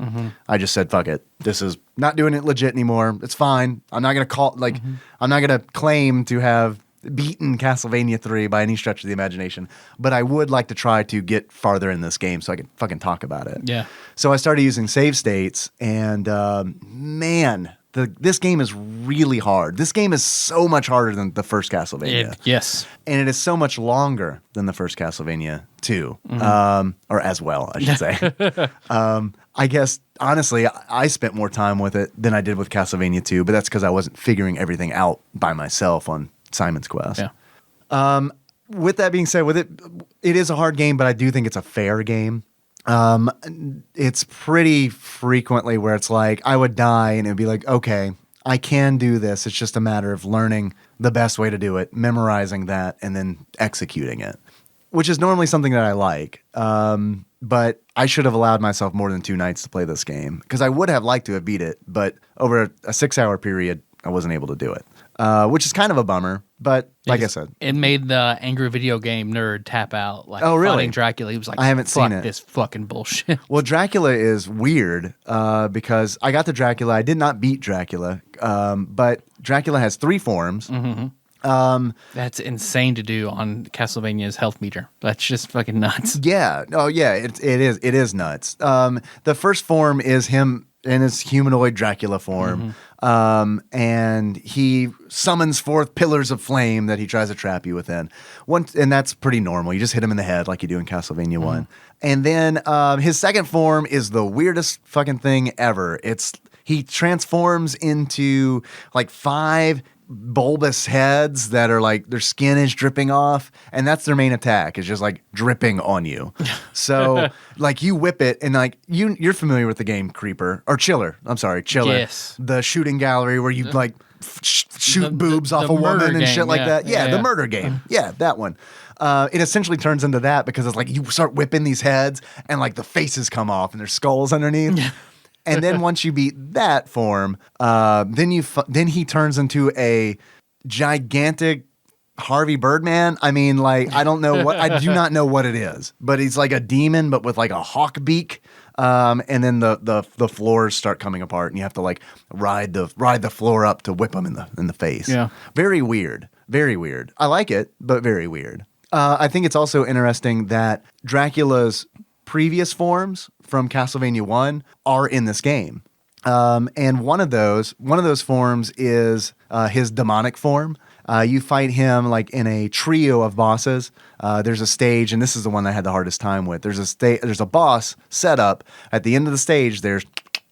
I just said, fuck it. This is not doing it legit anymore. It's fine. I'm not going to I'm not going to claim to have beaten Castlevania 3 by any stretch of the imagination, but I would like to try to get farther in this game so I can fucking talk about it. Yeah. So I started using save states, and man, this game is really hard. This game is so much harder than the first Castlevania. Yes. And it is so much longer than the first Castlevania too, or as well, I should say. I guess, honestly, I spent more time with it than I did with Castlevania 2, but that's because I wasn't figuring everything out by myself on Simon's Quest. Yeah. With that being said, it is a hard game, but I do think it's a fair game. It's pretty frequently where it's like I would die and it would be like, okay, I can do this. It's just a matter of learning the best way to do it, memorizing that, and then executing it, which is normally something that I like. But I should have allowed myself more than 2 nights to play this game, because I would have liked to have beat it, but over a 6-hour period, I wasn't able to do it, which is kind of a bummer. But like I said, it made the angry video game nerd tap out. Like, oh, really? Fighting Dracula, he was like, I haven't seen it. This fucking bullshit. Well, Dracula is weird because I got to Dracula. I did not beat Dracula, but Dracula has 3 forms. That's insane to do on Castlevania's health meter. That's just fucking nuts. Yeah. Oh, yeah. It is nuts. The first form is him in his humanoid Dracula form. And he summons forth pillars of flame that he tries to trap you within. And that's pretty normal. You just hit him in the head like you do in Castlevania 1. And then his second form is the weirdest fucking thing ever. He transforms into like 5 bulbous heads that are like their skin is dripping off, and that's their main attack, is just like dripping on you. So like you whip it, and like you're familiar with the game Creeper or Chiller. I'm sorry, Chiller. Yes. The shooting gallery where you like shoot boobs off a woman and shit like that. Yeah, the murder game. Yeah, that one. It essentially turns into that, because it's like you start whipping these heads and like the faces come off and there's skulls underneath. And then once you beat that form, then he turns into a gigantic Harvey Birdman. I mean, like, I do not know what it is, but he's like a demon, but with like a hawk beak. And then the floors start coming apart, and you have to like ride the floor up to whip him in the face. Yeah, very weird, very weird. I like it, but very weird. I think it's also interesting that Dracula's previous forms from Castlevania 1 are in this game. And one of those forms is his demonic form. You fight him like in a trio of bosses. There's a stage, and this is the one I had the hardest time with. There's a boss set up. At the end of the stage, there's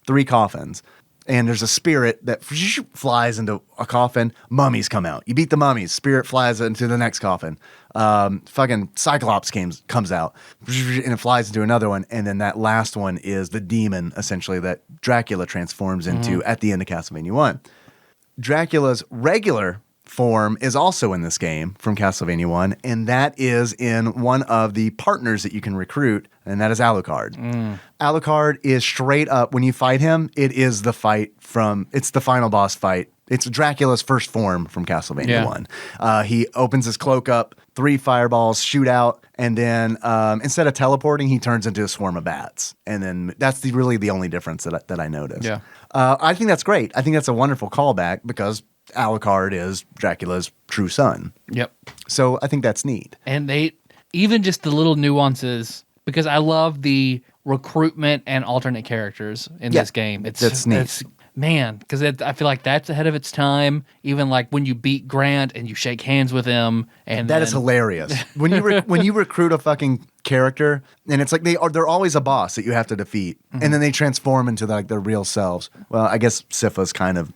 3 coffins. And there's a spirit that flies into a coffin. Mummies come out. You beat the mummies. Spirit flies into the next coffin. Fucking Cyclops comes out. And it flies into another one. And then that last one is the demon, essentially, that Dracula transforms into at the end of Castlevania 1. Dracula's regular form is also in this game from Castlevania 1, and that is in one of the partners that you can recruit, and that is Alucard. Alucard is straight up, when you fight him, it's the final boss fight. It's Dracula's first form from Castlevania 1. He opens his cloak up, 3 fireballs shoot out, and then instead of teleporting, he turns into a swarm of bats. And then that's really the only difference that I noticed. Yeah. I think that's great. I think that's a wonderful callback because Alucard is Dracula's true son. Yep. So I think that's neat. And they, even just the little nuances, because I love the recruitment and alternate characters in this game. That's neat. Man, because I feel like that's ahead of its time. Even like when you beat Grant and you shake hands with him, and that is hilarious. When you recruit a fucking character, and it's like they're always a boss that you have to defeat, and then they transform into their real selves. Well, I guess Sypha's kind of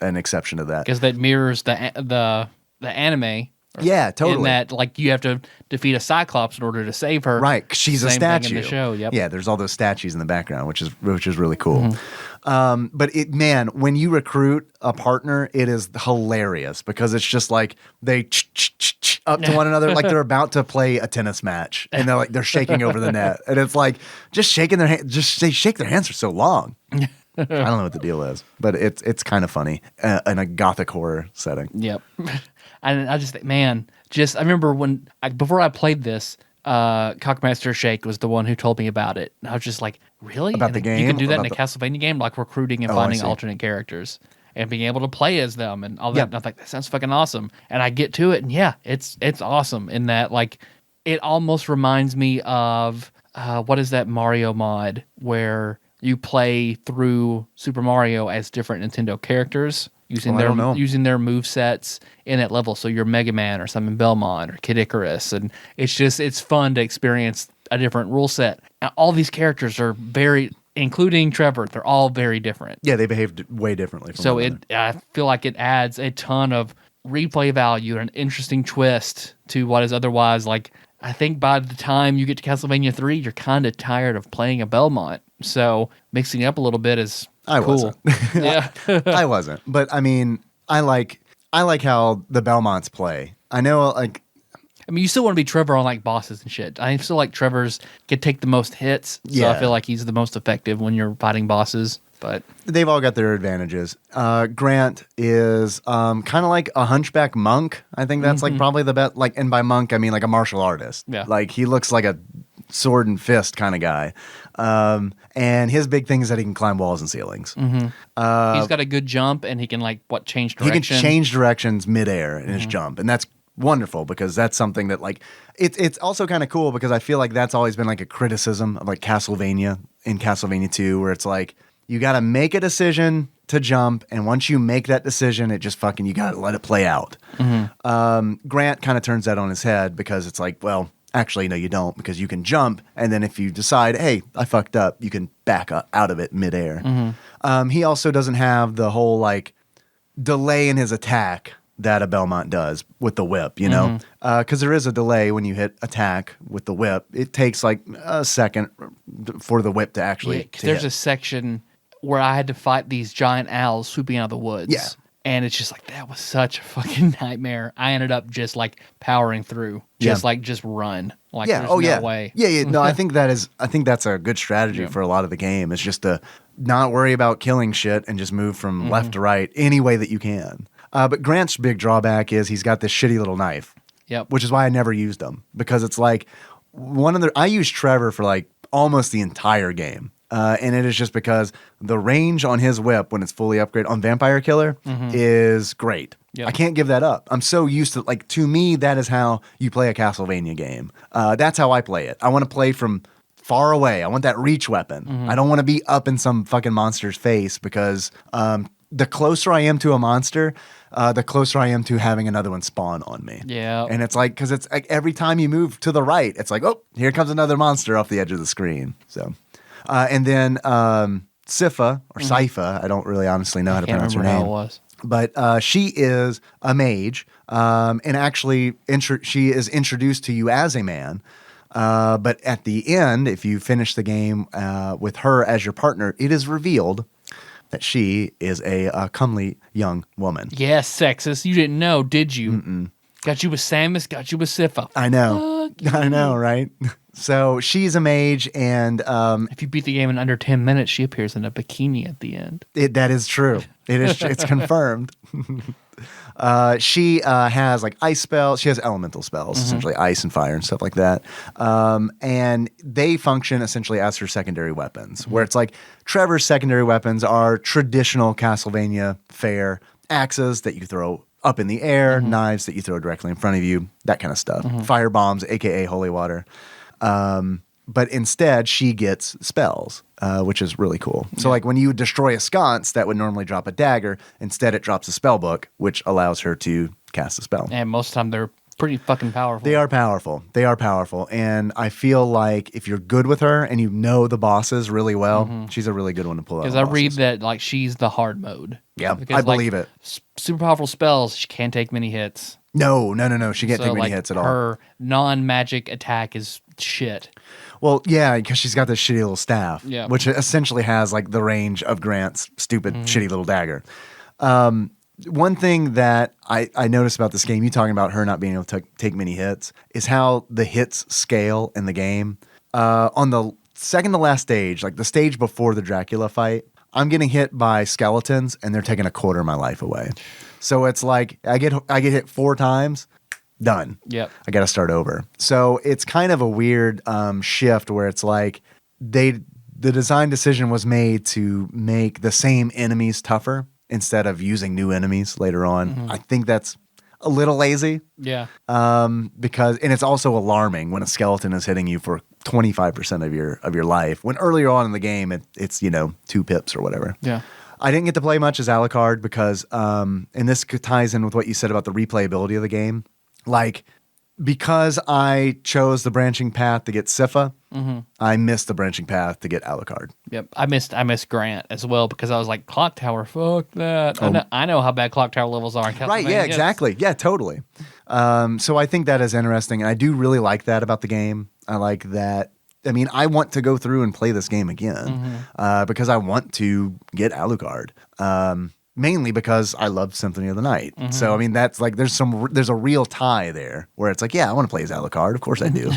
an exception to that because that mirrors the anime. Yeah, totally. In that, like, you have to defeat a Cyclops in order to save her. Right, 'cause she's a Same statue. thing in the show. Yep. Yeah, there's all those statues in the background, which is really cool. But when you recruit a partner, it is hilarious because it's just like they up to one another like they're about to play a tennis match, and they're shaking over the net, and it's like just shaking their hand. They shake their hands for so long. I don't know what the deal is, but it's kind of funny in a gothic horror setting. Yep. And I just think, man, I remember before I played this, Cockmaster Shake was the one who told me about it. And I was just like, really? About the game? You can do that in a Castlevania game, like recruiting and finding I see. alternate characters and being able to play as them and all that. Yeah. And I was like, that sounds fucking awesome. And I get to it, and yeah, it's awesome in that, like, it almost reminds me of, what is that Mario mod where you play through Super Mario as different Nintendo characters using their movesets in that level. So you're Mega Man or Simon Belmont or Kid Icarus, and it's fun to experience a different rule set. And all these characters are including Trevor, they're all very different. Yeah, they behaved way differently. So I feel like it adds a ton of replay value and an interesting twist to what is otherwise, like, I think by the time you get to Castlevania 3, you're kind of tired of playing a Belmont. So mixing it up a little bit is cool. Wasn't. Yeah. I wasn't. But I mean, I like how the Belmonts play. I know, like, I mean, you still want to be Trevor on like bosses and shit. I feel like Trevor's could take the most hits. So Yeah. I feel like he's the most effective when you're fighting bosses. But they've all got their advantages. Grant is kind of like a hunchback monk. I think that's like probably the best. Like, and by monk I mean like a martial artist. Yeah. Like he looks like a sword and fist kind of guy. And his big thing is that he can climb walls and ceilings. he's got a good jump, and he can change direction. He can change directions midair in his jump, and that's wonderful because that's something that like it's also kind of cool because I feel like that's always been like a criticism of like Castlevania in Castlevania 2, where it's like you got to make a decision to jump, and once you make that decision, it just fucking you got to let it play out. Grant kind of turns that on his head because it's like, well, actually, no, you don't, because you can jump, and then if you decide, hey, I fucked up, you can back out of it midair. He also doesn't have the whole like delay in his attack that a Belmont does with the whip, you know? Because there is a delay when you hit attack with the whip. It takes like a second for the whip to actually There's hit. a section where I had to fight these giant owls swooping out of the woods. Yeah. And it's just like, that was such a fucking nightmare. I ended up just like powering through, just run. Like, Yeah. there's no way. Yeah. No, I think that's a good strategy for a lot of the game. It's just to not worry about killing shit and just move from left to right any way that you can. But Grant's big drawback is he's got this shitty little knife. Yep. Which is why I never used them, because it's like I used Trevor for like almost the entire game. And it is just because the range on his whip when it's fully upgraded on Vampire Killer is great. Yep. I can't give that up. I'm so used to, like, to me, that is how you play a Castlevania game. That's how I play it. I want to play from far away. I want that reach weapon. I don't want to be up in some fucking monster's face because the closer I am to a monster, the closer I am to having another one spawn on me. Yeah. And it's like, because it's like every time you move to the right, it's like, oh, here comes another monster off the edge of the screen. So. And then Sypha, or Sypha, I don't really honestly know how to pronounce her name. How it was. But she is a mage, and actually she is introduced to you as a man. But at the end, if you finish the game with her as your partner, it is revealed that she is a comely young woman. Yes, sexist. You didn't know, did you? Mm-mm. Got you with Samus, got you with Sypha. I know. I know, right? So she's a mage, and if you beat the game in under 10 minutes, she appears in a bikini at the end. That is true. It's confirmed. She has like ice spells. She has elemental spells, essentially ice and fire and stuff like that. And they function essentially as her secondary weapons, where it's like Trevor's secondary weapons are traditional Castlevania fare, axes that you throw up in the air, knives that you throw directly in front of you, that kind of stuff. Fire bombs, aka holy water. But instead, she gets spells, which is really cool. So, like, when you destroy a sconce that would normally drop a dagger, instead it drops a spell book, which allows her to cast a spell. And most of the time, they're pretty fucking powerful. They are powerful. They are powerful. And I feel like if you're good with her and you know the bosses really well, she's a really good one to pull out. Because I read that, like, she's the hard mode. Yeah, because, I believe it. Super powerful spells, she can't take many hits. No. She can't take many hits at all. Her non-magic attack is shit. Well, yeah, because she's got this shitty little staff, Yeah. which essentially has like the range of Grant's stupid, shitty little dagger. One thing that I noticed about this game, you talking about her not being able to take many hits, is how the hits scale in the game. On the second to last stage, like the stage before the Dracula fight, I'm getting hit by skeletons and they're taking a quarter of my life away. So it's like I get hit 4 times. Done. Yep. I got to start over. So it's kind of a weird shift where it's like the design decision was made to make the same enemies tougher instead of using new enemies later on. I think that's a little lazy. Yeah. Because it's also alarming when a skeleton is hitting you for 25% of your life. When earlier on in the game it's 2 pips or whatever. Yeah. I didn't get to play much as Alucard because and this ties in with what you said about the replayability of the game. Like, because I chose the branching path to get Sypha, I missed the branching path to get Alucard. Yep, I missed Grant as well because I was like, Clock Tower, fuck that. I know how bad Clock Tower levels are in Castlevania. Right, yeah, exactly. Yeah, totally. So I think that is interesting, and I do really like that about the game. I like that. I mean, I want to go through and play this game again because I want to get Alucard. Mainly because I love Symphony of the Night. So I mean, that's like there's a real tie there where it's like, yeah, I want to play as Alucard. Of course I do.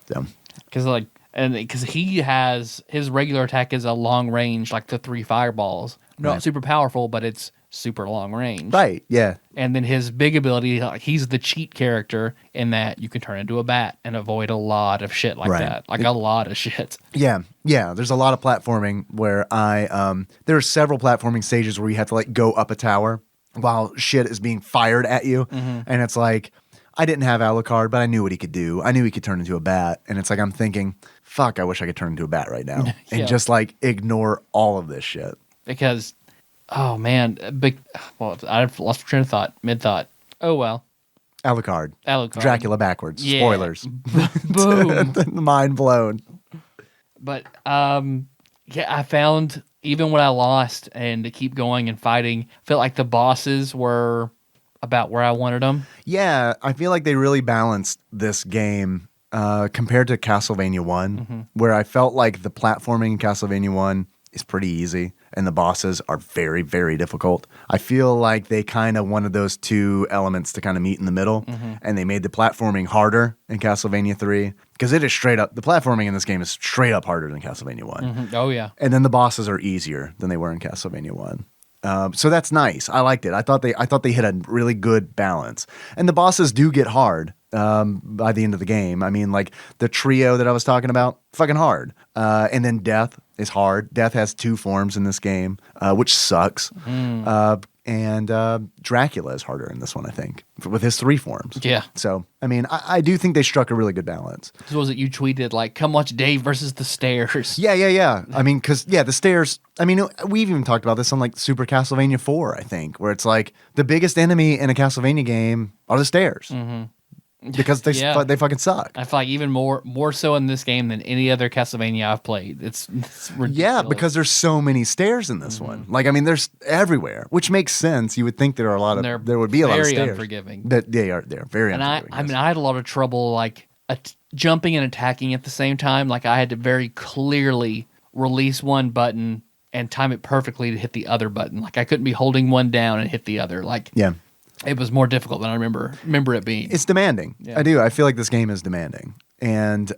So because he has his regular attack is a long range, like the 3 fireballs. Not super powerful, but it's super long range. Right. Yeah. And then his big ability, like, he's the cheat character in that you can turn into a bat and avoid a lot of shit like that. Like a lot of shit. Yeah. Yeah. There's a lot of platforming where there are several platforming stages where you have to like go up a tower while shit is being fired at you. And it's like, I didn't have Alucard, but I knew what he could do. I knew he could turn into a bat. And it's like, I'm thinking, fuck, I wish I could turn into a bat right now. And just like ignore all of this shit. Because, oh man, I've lost train of thought, mid-thought. Oh well. Alucard. Dracula backwards. Yeah. Spoilers. Boom. Mind blown. But, I found, even when I lost and to keep going and fighting, I felt like the bosses were about where I wanted them. Yeah, I feel like they really balanced this game compared to Castlevania 1, where I felt like the platforming in Castlevania 1 is pretty easy and the bosses are very, very difficult. I feel like they kind of wanted those two elements to kind of meet in the middle, and they made the platforming harder in Castlevania 3 because it is straight up, the platforming in this game is straight up harder than Castlevania 1. Oh, yeah. And then the bosses are easier than they were in Castlevania 1. So that's nice. I liked it. I thought they hit a really good balance. And the bosses do get hard by the end of the game. I mean, like the trio that I was talking about, fucking hard. And then Death is hard. Death has 2 forms in this game, which sucks. And Dracula is harder in this one, I think, with his 3 forms. Yeah. So, I mean, I do think they struck a really good balance. So was it you tweeted, like, come watch Dave versus the Stairs? Yeah. I mean, because, the Stairs, I mean, we've even talked about this on, like, Super Castlevania 4, I think, where it's like the biggest enemy in a Castlevania game are the Stairs. Because they fucking suck. I feel like even more so in this game than any other Castlevania I've played. It's ridiculous. Yeah, because there's so many stairs in this one. Like, I mean, there's everywhere, which makes sense. You would think there would be a lot of stairs. Very unforgiving. They're very unforgiving. I mean, I had a lot of trouble like jumping and attacking at the same time. Like I had to very clearly release one button and time it perfectly to hit the other button. Like I couldn't be holding one down and hit the other. Like it was more difficult than I remember it being. It's demanding. Yeah. I do. I feel like this game is demanding. And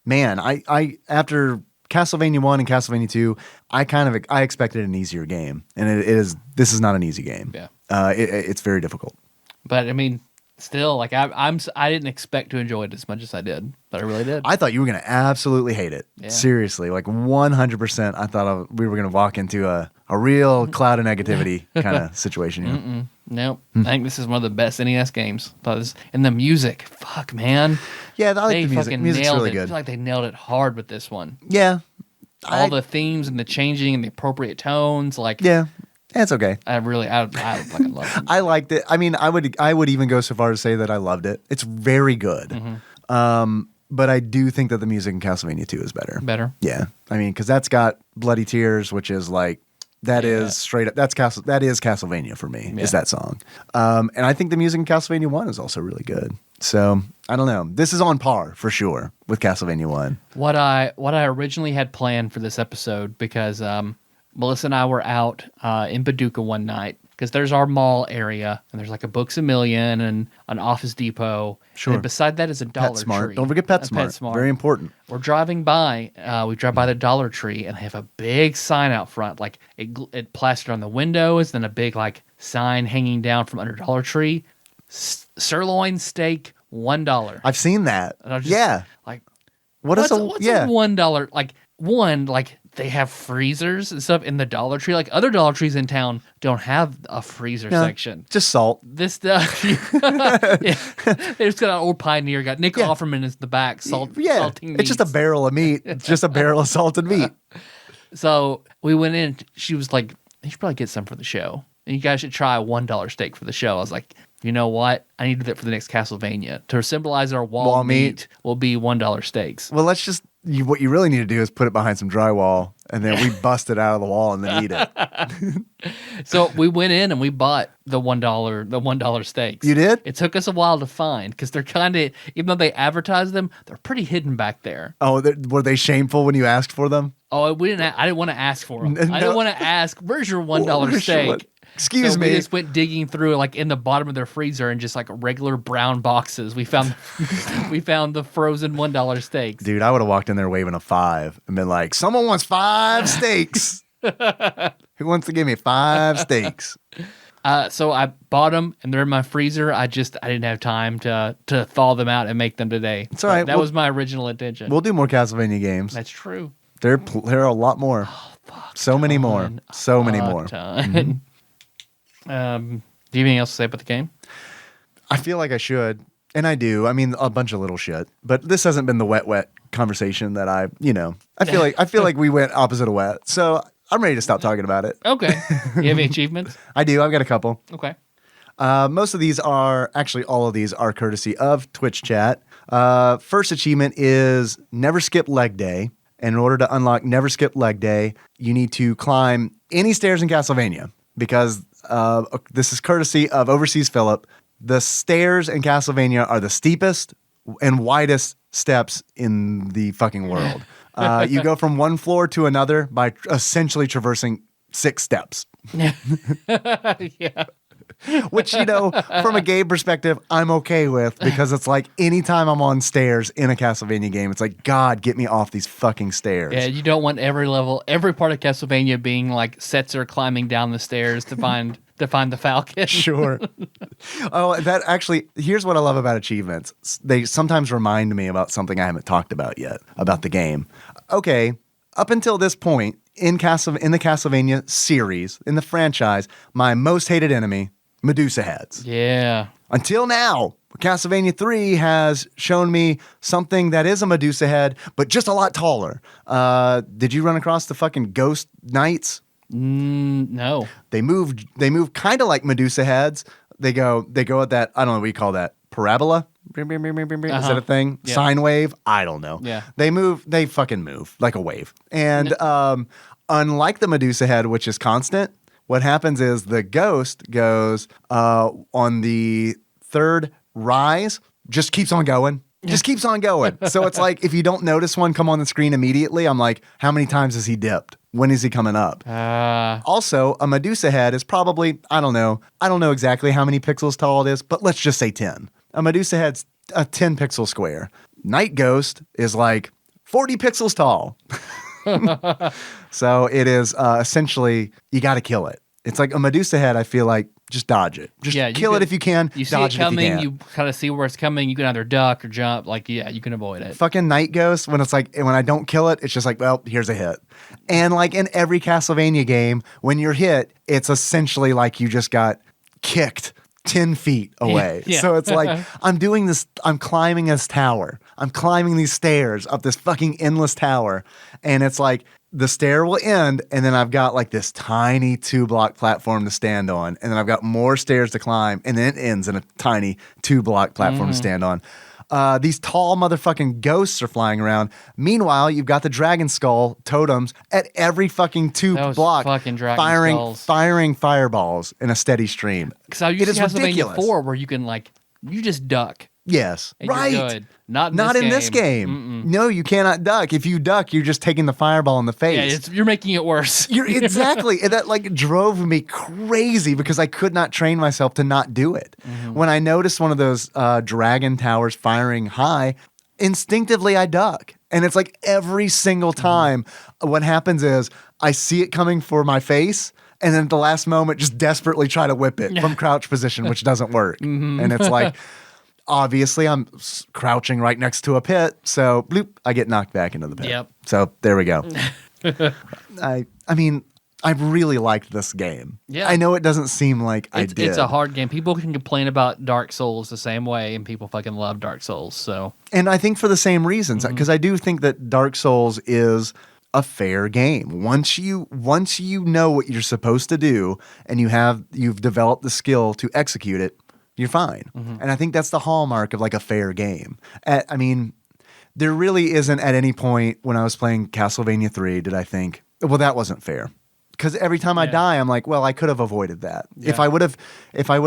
man, I after Castlevania 1 and Castlevania 2, I expected an easier game, and this is not an easy game. Yeah. It's very difficult. But I mean, still, like I didn't expect to enjoy it as much as I did, but I really did. I thought you were going to absolutely hate it. Yeah. Seriously, like 100%. I thought we were going to walk into a real cloud of negativity kind of situation here. Nope. I think this is one of the best NES games. And the music, fuck, man. Yeah, I like They the music. fucking Music's nailed really it. I good. feel like they nailed it hard with this one. Yeah. All the themes and the changing and the appropriate tones, like Yeah. It's okay. I fucking love it. I liked it. I mean, I would even go so far as to say that I loved it. It's very good. But I do think that the music in Castlevania 2 is better. Better. Yeah. I mean, because that's got Bloody Tears, which is like, that is straight up, that is Castlevania for me, is that song. And I think the music in Castlevania 1 is also really good. So, I don't know. This is on par, for sure, with Castlevania 1. What I originally had planned for this episode, because Melissa and I were out in Paducah one night, because there's our mall area, and there's like a Books A Million and an Office Depot. Sure. And beside that is a Dollar PetSmart. Tree. Don't forget PetSmart. Very important. We're driving by. We drive by the Dollar Tree, and they have a big sign out front, like it plastered on the windows, then a big like sign hanging down from under Dollar Tree. Sirloin steak, $1. I've seen that. And I'm just like, what's a $1? Like they have freezers and stuff in the Dollar Tree. Like other Dollar Trees in town don't have a freezer section. Just salt. This stuff, they just got an old Pioneer. Got Nick Offerman is the back salting meats. It's just a barrel of meat. It's just a barrel of salted meat. So we went in. She was like, "You should probably get some for the show, and you guys should try a $1 steak for the show." I was like, "You know what? I need to do that for the next Castlevania to symbolize our wall meat will be $1 steaks." Well, let's just. What you really need to do is put it behind some drywall, and then we bust it out of the wall and then eat it. So we went in and we bought the $1 steaks. You did? It took us a while to find because they're kind of, even though they advertise them, they're pretty hidden back there. Oh, were they shameful when you asked for them? Oh, I didn't want to ask for them. No. I didn't want to ask, "Where's your $1 steak?" Excuse me. We just went digging through, like in the bottom of their freezer, and just like regular brown boxes. We found the frozen $1 steaks. Dude, I would have walked in there waving a 5 and been like, "Someone wants 5 steaks. Who wants to give me 5 steaks?" So I bought them, and they're in my freezer. I didn't have time to thaw them out and make them today. It's all right. That was my original intention. We'll do more Castlevania games. That's true. There are a lot more. So many more. So many more. Do you have anything else to say about the game? I feel like I should, and I do. I mean, a bunch of little shit. But this hasn't been the wet conversation that I feel like we went opposite of wet. So I'm ready to stop talking about it. Okay. You have any achievements? I do. I've got a couple. Okay. Most of these are, actually all of these are courtesy of Twitch chat. First achievement is Never Skip Leg Day. And in order to unlock Never Skip Leg Day, you need to climb any stairs in Castlevania, because this is courtesy of Overseas Philip. The stairs in Castlevania are the steepest and widest steps in the fucking world. You go from one floor to another by essentially traversing 6 steps. Yeah. Which, from a game perspective, I'm okay with, because it's like anytime I'm on stairs in a Castlevania game, it's like, God, get me off these fucking stairs. Yeah, you don't want every part of Castlevania being like Setzer climbing down the stairs to find the Falcon. Sure. Oh, that actually, here's what I love about achievements. They sometimes remind me about something I haven't talked about yet, about the game. Okay, up until this point, in the Castlevania series, in the franchise, my most hated enemy, Medusa heads. Yeah. Until now, Castlevania 3 has shown me something that is a Medusa head, but just a lot taller. Did you run across the fucking ghost knights? No. They move kind of like Medusa heads. They go at that, I don't know what you call that, parabola? Is that a thing? Yeah. Sine wave? I don't know. Yeah. They fucking move like a wave. And unlike the Medusa head, which is constant, what happens is the ghost goes on the third rise, just keeps on going. Just keeps on going. So it's like, if you don't notice one come on the screen immediately, I'm like, how many times has he dipped? When is he coming up? Also, a Medusa head is probably, I don't know exactly how many pixels tall it is, but let's just say 10. A Medusa head's a 10 pixel square. Night Ghost is like 40 pixels tall. So it is essentially, you got to kill it. It's like a Medusa head, I feel like, just dodge it. Just kill it if you can. You see dodge it coming, if you can. you kind of see where it's coming. You can either duck or jump. Like, you can avoid it. Fucking Night Ghost, when it's like, when I don't kill it, it's just like, well, here's a hit. And like in every Castlevania game, when you're hit, it's essentially like you just got kicked 10 feet away. Yeah. So it's like, I'm climbing this tower. I'm climbing these stairs up this fucking endless tower. And it's like, the stair will end, and then I've got like this tiny 2-block platform to stand on, and then I've got more stairs to climb, and then it ends in a tiny 2-block platform to stand on. These tall motherfucking ghosts are flying around. Meanwhile, you've got the dragon skull totems at every fucking 2 block, fucking dragon firing fireballs in a steady stream. Because I used to Castlevania 4 where you can you just duck. Yes, right. You're good. Not in this game. Mm-mm. No, you cannot duck. If you duck, you're just taking the fireball in the face. Yeah, you're making it worse. Exactly. And that like drove me crazy because I could not train myself to not do it. Mm-hmm. When I noticed one of those dragon towers firing high, instinctively I duck. And it's like every single time what happens is I see it coming for my face, and then at the last moment just desperately try to whip it from crouch position, which doesn't work. And it's like, obviously, I'm crouching right next to a pit, so bloop, I get knocked back into the pit. Yep. So there we go. I mean, I really liked this game. Yeah. I know it doesn't seem like I did. It's a hard game. People can complain about Dark Souls the same way, and people fucking love Dark Souls. So, and I think for the same reasons, because I do think that Dark Souls is a fair game. Once you know what you're supposed to do, and you've developed the skill to execute it, you're fine. And I think that's the hallmark of like a fair game. I mean, there really isn't at any point when I was playing Castlevania 3 did I think, well, that wasn't fair. Because every time I die, I'm like, well, I could have avoided that. Yeah. If I would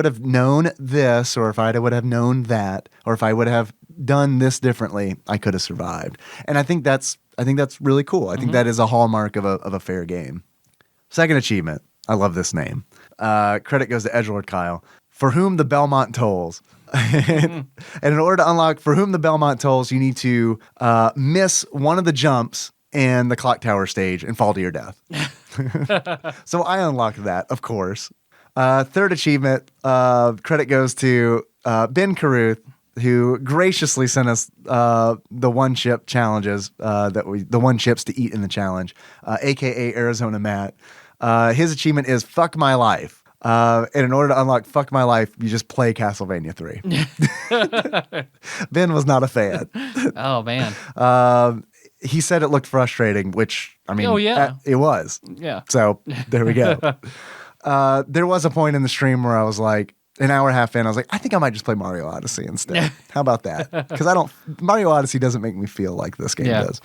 have known this, or if I would have known that, or if I would have done this differently, I could have survived. And I think that's really cool. I think that is a hallmark of a fair game. Second achievement. I love this name. Credit goes to Edgelord Kyle. For whom the Belmont tolls. And in order to unlock For whom the Belmont tolls, you need to miss one of the jumps in the clock tower stage and fall to your death. So I unlocked that, of course. Third achievement, credit goes to Ben Caruth, who graciously sent us the one chip challenges, the one chips to eat in the challenge, aka Arizona Matt. His achievement is Fuck My Life. And in order to unlock Fuck My Life, you just play Castlevania 3. Ben was not a fan. Oh, man. He said it looked frustrating, which, I mean, it was. Yeah. So there we go. There was a point in the stream where I was like, an hour and a half in, I was like, I think I might just play Mario Odyssey instead. How about that? Because Mario Odyssey doesn't make me feel like this game does.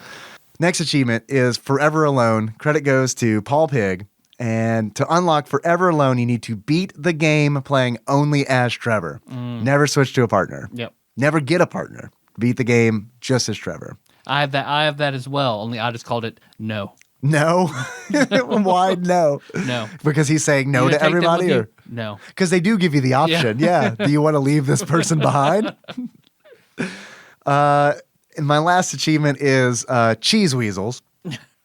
Next achievement is Forever Alone. Credit goes to Paul Pig. And to unlock Forever Alone, you need to beat the game playing only as Trevor. Never switch to a partner. Yep. Never get a partner. Beat the game just as Trevor. I have that as well. Only I just called it no. No? Why no? No. Because he's saying no to everybody? Or no. Because they do give you the option. Yeah. Do you want to leave this person behind? And my last achievement is Cheese Weasels.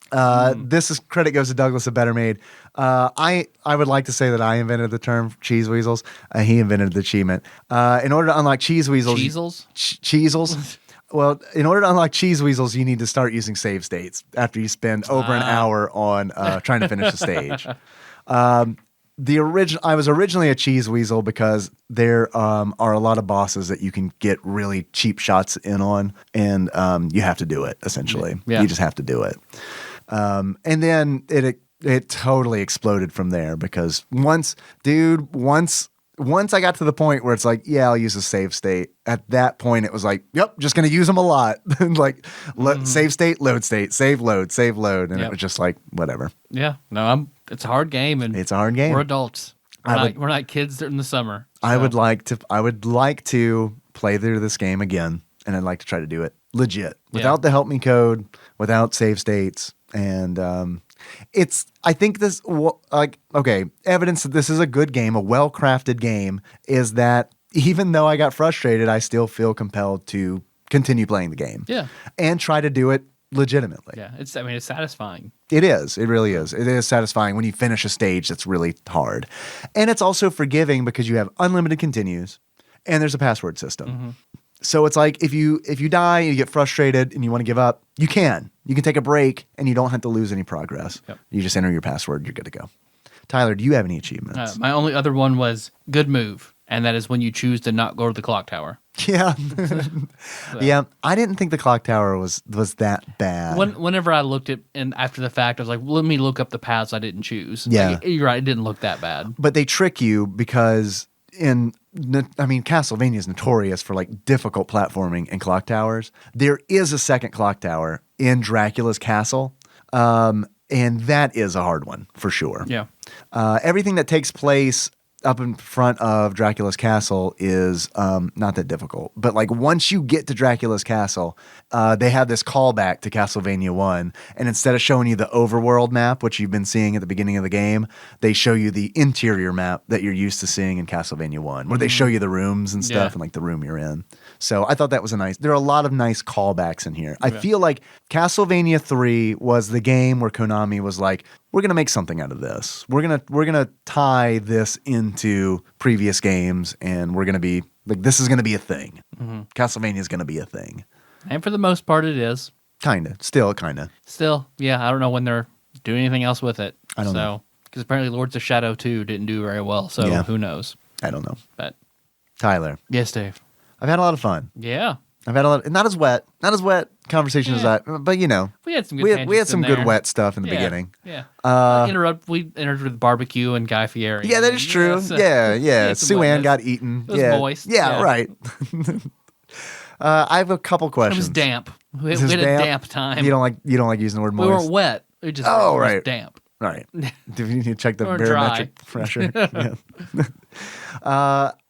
Credit goes to Douglas of Better Made. I would like to say that I invented the term cheese weasels. He invented the achievement. In order to unlock cheese weasels, cheesels. Well, in order to unlock cheese weasels, you need to start using save states after you spend over an hour on trying to finish the stage. I was originally a cheese weasel because there are a lot of bosses that you can get really cheap shots in on, and you have to do it essentially. Yeah. You just have to do it. And then it totally exploded from there because once I got to the point where it's like, yeah, I'll use a save state. At that point, it was like, yep, just going to use them a lot. Like save state, load state, save, load. And it was just like, whatever. Yeah, no, it's a hard game. And it's a hard game. We're adults. We're not kids in the summer. So. I would like to play through this game again. and I'd like to try to do it legit without the help me code, without save states. And I think this, evidence that this is a good game, a well-crafted game, is that even though I got frustrated, I still feel compelled to continue playing the game. Yeah. And try to do it legitimately. Yeah. It's satisfying. It is. It really is. It is satisfying when you finish a stage that's really hard. And it's also forgiving because you have unlimited continues and there's a password system. Mm-hmm. So it's like if you die and you get frustrated and you want to give up, you can. You can take a break and you don't have to lose any progress. Yep. You just enter your password, you're good to go. Tyler, do you have any achievements? My only other one was good move, and that is when you choose to not go to the clock tower. Yeah. Yeah. I didn't think the clock tower was that bad. Whenever I looked at and after the fact, I was like, let me look up the paths I didn't choose. Yeah. Like, you're right. It didn't look that bad. But they trick you because Castlevania is notorious for like difficult platforming and clock towers. There is a second clock tower in Dracula's castle. And that is a hard one for sure. Yeah. Everything that takes place up in front of Dracula's castle is not that difficult. But like once you get to Dracula's castle, they have this callback to Castlevania 1. And instead of showing you the overworld map, which you've been seeing at the beginning of the game, they show you the interior map that you're used to seeing in Castlevania 1, where they show you the rooms and stuff and like the room you're in. So I thought that was there are a lot of nice callbacks in here. I feel like Castlevania 3 was the game where Konami was like, we're going to make something out of this. We're going to tie this into previous games, and we're going to be like, this is going to be a thing. Mm-hmm. Castlevania is going to be a thing. And for the most part, it is. Still, yeah. I don't know when they're doing anything else with it. I don't know. Because apparently Lords of Shadow 2 didn't do very well, so who knows? I don't know. But Tyler. Yes, Dave. I've had a lot of fun. Yeah. I've had a lot, not as wet conversation as that, but you know, we had some good we had some good wet stuff in the beginning. Yeah. We entered with barbecue and Guy Fieri. Yeah, that is true. Yeah. Sue Ann got eaten. It was moist. Yeah, right. I have a couple questions. It was damp. We had a damp time. You don't like using the word moist. We weren't wet. It just was damp. Right. Do you need to check the Or barometric dry. pressure?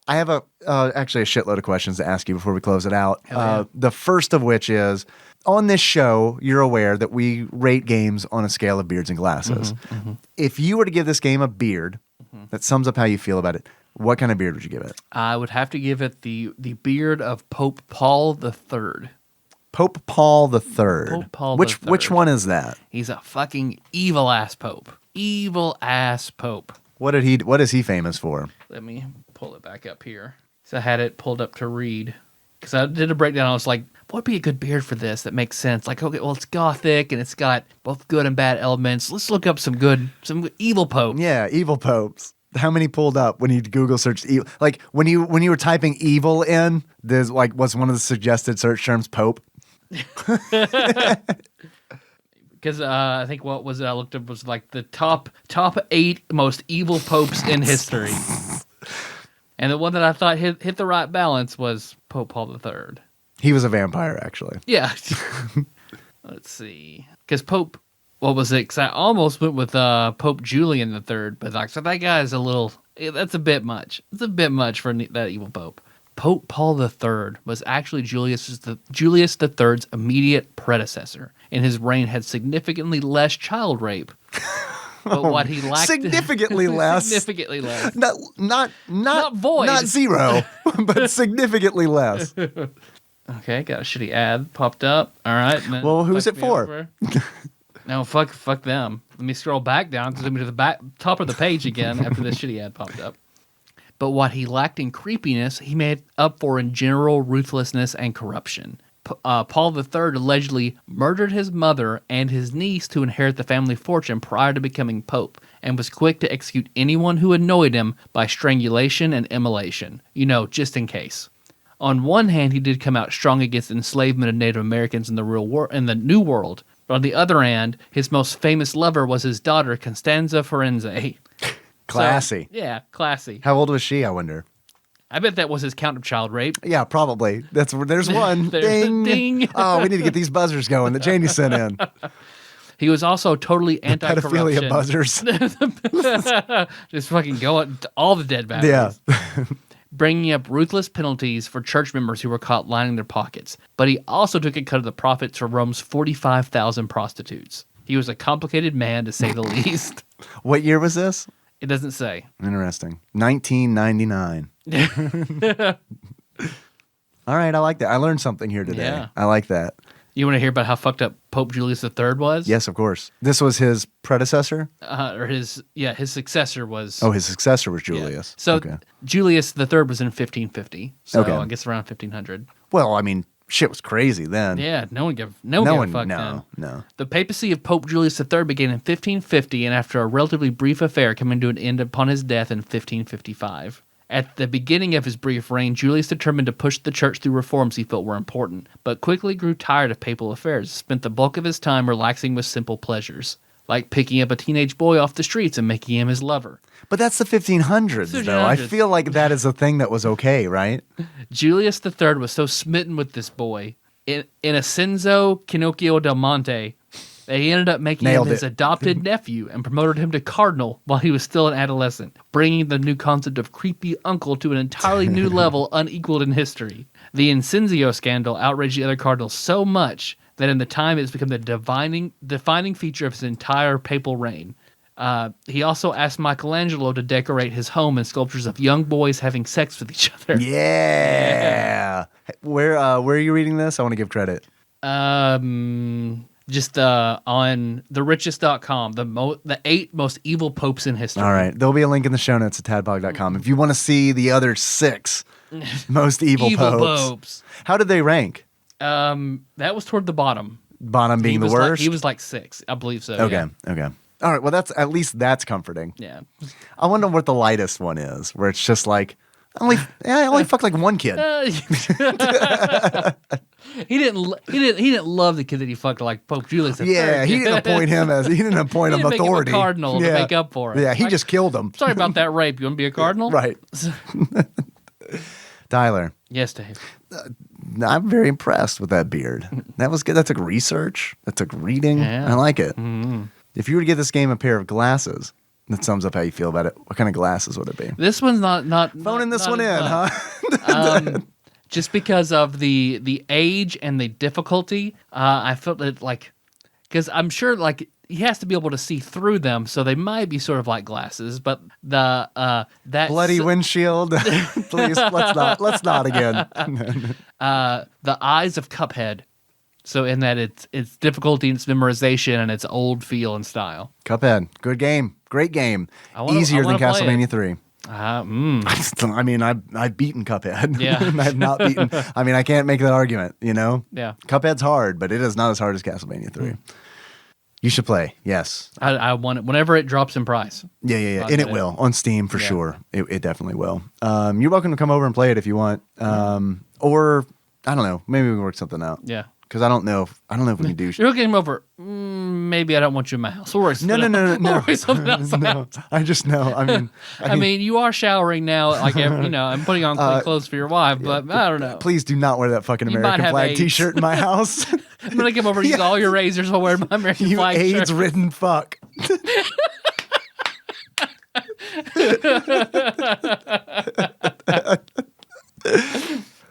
I have actually a shitload of questions to ask you before we close it out. The first of which is, on this show, you're aware that we rate games on a scale of beards and glasses. Mm-hmm, mm-hmm. If you were to give this game a beard that sums up how you feel about it, what kind of beard would you give it? I would have to give it the beard of Pope Paul III. Pope Paul III. Pope Paul which III. Which one is that? He's a fucking evil-ass pope. Evil-ass pope. What is he famous for? Let me pull it back up here. So I had it pulled up to read. Because I did a breakdown. I was like, what would be a good beard for this that makes sense? Like, okay, well, it's gothic and it's got both good and bad elements. Let's look up some evil popes. Yeah, evil popes. How many pulled up when you Google searched evil? Like when you were typing evil in, there's like what's one of the suggested search terms pope? Because I think what was it I looked up was like the top 8 most evil popes in history. And the one that I thought hit the right balance was Pope Paul III. He was a vampire, actually. Yeah. Let's see. Because Pope, what was it? Because I almost went with Pope Julian III, but like, so that guy is that's a bit much. It's a bit much for that evil pope. Pope Paul III was actually Julius III's immediate predecessor, and his reign had significantly less child rape. But what he lacked significantly less. Significantly less. Not void. Not zero, but significantly less. Okay, got a shitty ad popped up. All right. Well, who's it for? No, fuck them. Let me scroll back down to the top of the page again after this shitty ad popped up. But what he lacked in creepiness, he made up for in general ruthlessness and corruption. Paul III allegedly murdered his mother and his niece to inherit the family fortune prior to becoming pope, and was quick to execute anyone who annoyed him by strangulation and immolation. Just in case. On one hand, he did come out strong against enslavement of Native Americans in the New World, but on the other hand, his most famous lover was his daughter, Constanza Forense. Classy. So, yeah, classy. How old was she, I wonder? I bet that was his count of child rape. Yeah, probably. There's one. Ding. Ding. Oh, we need to get these buzzers going that Janie sent in. He was also totally anti-corruption. Pedophilia buzzers. Just fucking go at all the dead baddies. Yeah. bringing up ruthless penalties for church members who were caught lining their pockets. But he also took a cut of the profits for Rome's 45,000 prostitutes. He was a complicated man, to say the least. What year was this? It doesn't say. Interesting. 1999. All right, I like that. I learned something here today. Yeah. I like that. You want to hear about how fucked up Pope Julius III was? Yes, of course. This was his predecessor? Or his successor was... Oh, his successor was Julius. Yeah. So okay. Julius III was in 1550. So Okay. I guess around 1500. Well, I mean, shit was crazy then. Yeah, no one gave a fuck then. No. The papacy of Pope Julius III began in 1550, and after a relatively brief affair, coming to an end upon his death in 1555. At the beginning of his brief reign, Julius determined to push the church through reforms he felt were important, but quickly grew tired of papal affairs, spent the bulk of his time relaxing with simple pleasures, like picking up a teenage boy off the streets and making him his lover. But that's the 1500s, though. I feel like that is a thing that was okay, right? Julius III was so smitten with this boy, in Ascenso Pinocchio del Monte, that he ended up making him his adopted nephew and promoted him to cardinal while he was still an adolescent, bringing the new concept of creepy uncle to an entirely new level unequaled in history. The Incenzio scandal outraged the other cardinals so much that in the time it's become the defining feature of his entire papal reign. He also asked Michelangelo to decorate his home in sculptures of young boys having sex with each other. Yeah. Where are you reading this? I want to give credit. Just on therichest.com, the 8 most evil popes in history. All right. There'll be a link in the show notes at tadpog.com if you want to see the other 6 most evil popes. How did they rank? That was toward the bottom. Bottom being the worst? He was like 6, I believe so. Okay. Yeah. Okay. All right. Well, at least that's comforting. Yeah. I wonder what the lightest one is, where it's just like, I only fucked like one kid. He didn't love the kid that he fucked like Pope Julius III. Yeah, he didn't appoint him him authority. Make him a cardinal to make up for it. Yeah, he just killed him. Sorry about that rape. You want to be a cardinal? Right. Tyler. Yes, Dave. I'm very impressed with that beard. That was good. That took research. That took reading. Yeah. I like it. Mm-hmm. If you were to give this game a pair of glasses, that sums up how you feel about it. What kind of glasses would it be? This one's not phoning this one in, huh? Just because of the age and the difficulty, I felt that because I'm sure he has to be able to see through them, so they might be sort of like glasses. But that bloody windshield. Please, let's not again. The eyes of Cuphead. So in that it's difficulty in its memorization and its old feel and style. Cuphead, good game, great game, easier than Castlevania 3. I mean, I've beaten Cuphead. Yeah. I've not beaten. I mean, I can't make that argument. Yeah. Cuphead's hard, but it is not as hard as Castlevania 3. You should play. Yes. I want it whenever it drops in price. Yeah. And it will on Steam for sure. It definitely will. You're welcome to come over and play it if you want. Or I don't know. Maybe we can work something out. Yeah. Because I don't know if we can do. You're hooking him over. Maybe I don't want you in my house. We'll work something else. No. I just know. I mean, you are showering now. I'm putting on clean clothes for your wife, but I don't know. Please do not wear that fucking American flag T-shirt in my house. I'm gonna come over and use all your razors while wearing my American flag shirt. You AIDS-ridden fuck.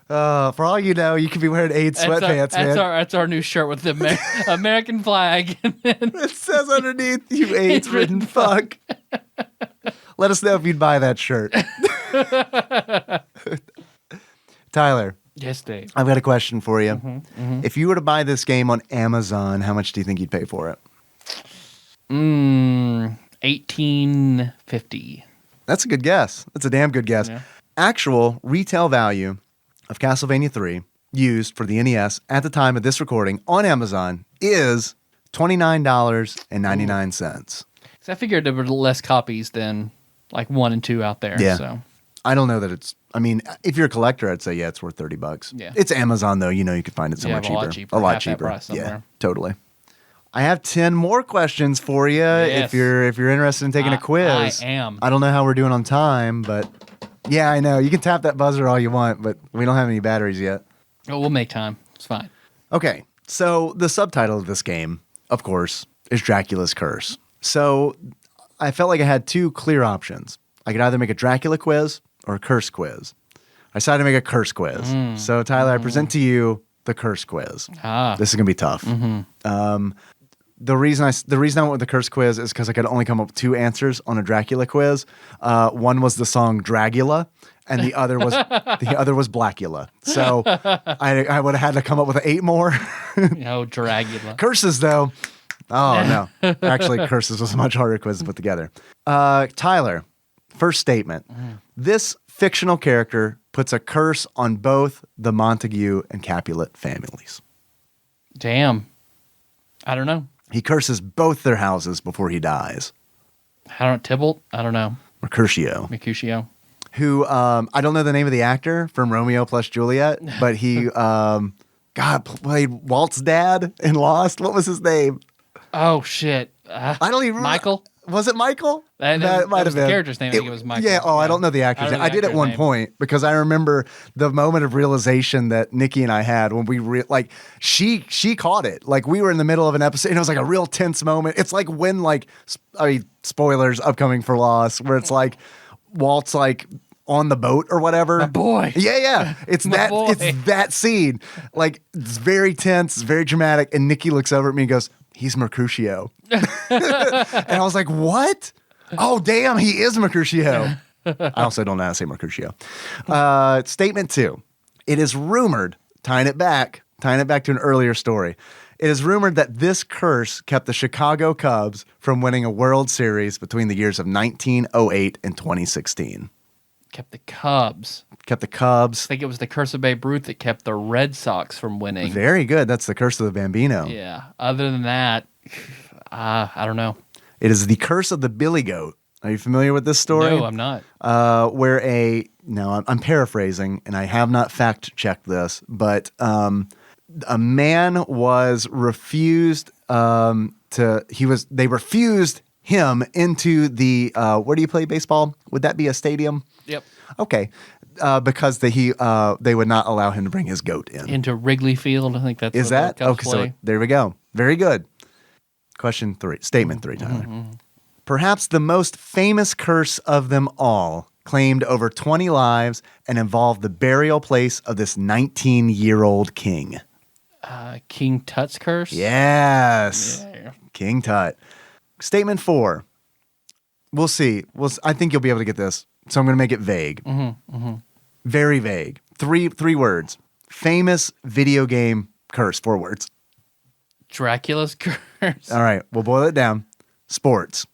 For all you know, you could be wearing AIDS sweatpants, man. That's our new shirt with the American flag. It says underneath, you AIDS-ridden fuck. Let us know if you'd buy that shirt. Tyler. Yes, Dave. I've got a question for you. Mm-hmm. If you were to buy this game on Amazon, how much do you think you'd pay for it? $18.50. That's a good guess. That's a damn good guess. Yeah. Actual retail value of Castlevania 3 used for the NES at the time of this recording on Amazon is $29.99. So I figured there were less copies than 1 and 2 out there. Yeah. So. I don't know that it's. I mean, if you're a collector, I'd say it's worth $30. Yeah. It's Amazon though. You could find it somewhere cheaper. A lot cheaper. That price somewhere. Yeah, totally. I have 10 more questions for you. Yes. If you're interested in taking a quiz. I am. I don't know how we're doing on time, but yeah, I know you can tap that buzzer all you want, but we don't have any batteries yet. Oh, we'll make time. It's fine. Okay, so the subtitle of this game, of course, is Dracula's Curse. So I felt like I had 2 clear options. I could either make a Dracula quiz or a curse quiz. I decided to make a curse quiz. So, Tyler, I present to you the curse quiz. This is going to be tough. The reason I went with the curse quiz is because I could only come up with 2 answers on a Dracula quiz. One was the song Dragula, and the other was Blackula. So I would have had to come up with 8 more. Dragula. Curses, though. Oh, no. Actually, curses was a much harder quiz to put together. Tyler, first statement. This fictional character puts a curse on both the Montague and Capulet families. Damn. I don't know. He curses both their houses before he dies. Tybalt? I don't know. Mercutio. Who, I don't know the name of the actor from Romeo plus Juliet, but he, played Walt's dad in Lost. What was his name? Oh, shit. I don't even Michael? Was it Michael? That might have been. The character's name. I think it was Michael. Yeah. Oh, I don't know the actor's name. I did at one point because I remember the moment of realization that Nikki and I had when we she caught it. Like we were in the middle of an episode and it was like a real tense moment. It's like when spoilers upcoming for Lost, where it's like Walt's like on the boat or whatever. My boy. Yeah. It's it's that scene. Like it's very tense, it's very dramatic, and Nikki looks over at me and goes, "He's Mercutio." And I was like, "What? Oh, damn, he is Mercutio." I also don't know how to say Mercutio. Statement 2. It is rumored, tying it back to an earlier story. It is rumored that this curse kept the Chicago Cubs from winning a World Series between the years of 1908 and 2016. Kept the Cubs. I think it was the curse of Babe Ruth that kept the Red Sox from winning. Very good. That's the curse of the Bambino. Yeah. Other than that, I don't know. It is the curse of the Billy Goat. Are you familiar with this story? No, I'm not. I'm paraphrasing, and I have not fact-checked this, but a man was refused they refused him into the where do you play baseball? Would that be a stadium? Yep. Okay. Because they would not allow him to bring his goat in. Into Wrigley Field, I think that's is that? Okay, play. So there we go. Very good. Question 3. Statement 3, Tyler. Perhaps the most famous curse of them all claimed over 20 lives and involved the burial place of this 19-year-old king. King Tut's curse? Yes. Yeah. King Tut. Statement 4. We'll see. I think you'll be able to get this. So I'm going to make it vague. Very vague. Three words. Famous video game curse. 4 words. Dracula's curse. All right. We'll boil it down. Sports.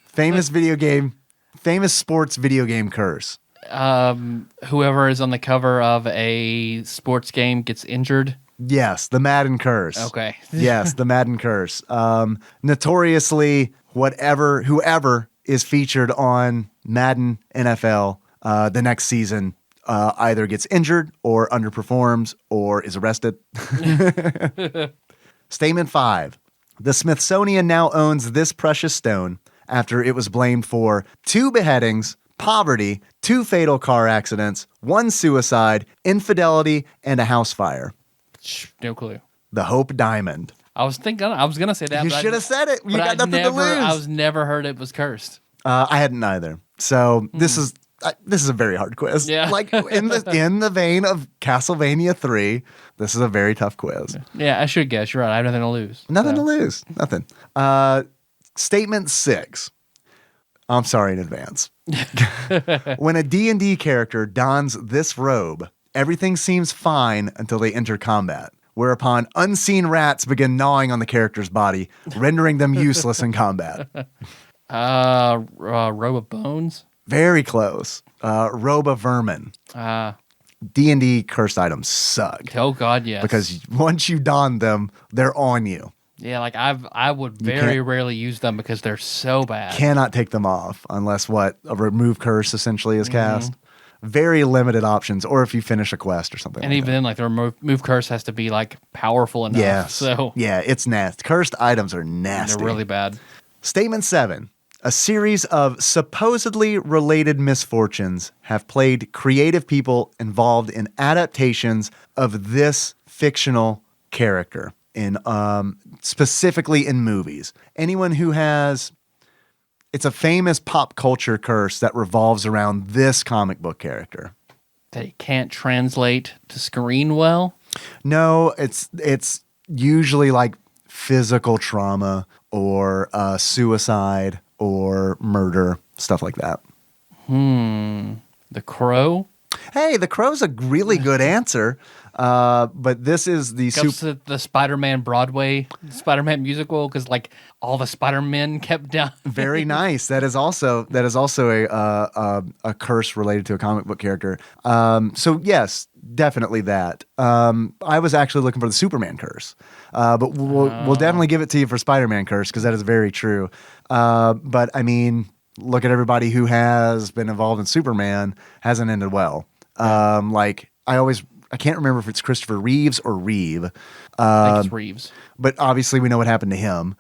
Famous sports video game curse. Whoever is on the cover of a sports game gets injured. Yes, the Madden curse. Okay. Yes, the Madden curse. Notoriously, whoever is featured on Madden NFL the next season either gets injured or underperforms or is arrested. Statement 5. The Smithsonian now owns this precious stone after it was blamed for 2 beheadings, poverty, 2 fatal car accidents, 1 suicide, infidelity, and a house fire. No clue. The Hope Diamond. I was going to say that. You should have said it. You got nothing to lose. I was never heard it was cursed. I hadn't either. So this is a very hard quiz. Yeah. Like in the vein of Castlevania 3, this is a very tough quiz. Yeah, I should guess. You're right. I have nothing to lose. Nothing to lose. Nothing. Statement 6. I'm sorry in advance. When a D&D character dons this robe, everything seems fine until they enter combat, whereupon unseen rats begin gnawing on the character's body, rendering them useless in combat. Robe of Bones? Very close. Robe of Vermin. D&D cursed items suck. Oh, God, yes. Because once you don them, they're on you. Yeah, like I would very rarely use them because they're so bad. Cannot take them off unless a remove curse essentially is cast. Very limited options, or if you finish a quest or something. And even then, like the remove curse has to be like powerful enough. Yes. So yeah, it's nasty. Cursed items are nasty. They're really bad. Statement 7. A series of supposedly related misfortunes have plagued creative people involved in adaptations of this fictional character, in specifically in movies. Anyone who has... It's a famous pop culture curse that revolves around this comic book character. that it can't translate to screen well? No, it's usually like physical trauma or suicide or murder, stuff like that. The Crow? Hey, The Crow's a really good answer, but this is the Goes to the Spider-Man Broadway Spider-Man musical because like all the Spider-Men kept down. Very nice. That is also a curse related to a comic book character. So yes, definitely that. I was actually looking for the Superman curse, but we'll definitely give it to you for Spider-Man curse because that is very true. But I mean, look at everybody who has been involved in Superman hasn't ended well. Like I can't remember if it's Christopher Reeves or Reeve. I think it's Reeves. But obviously we know what happened to him.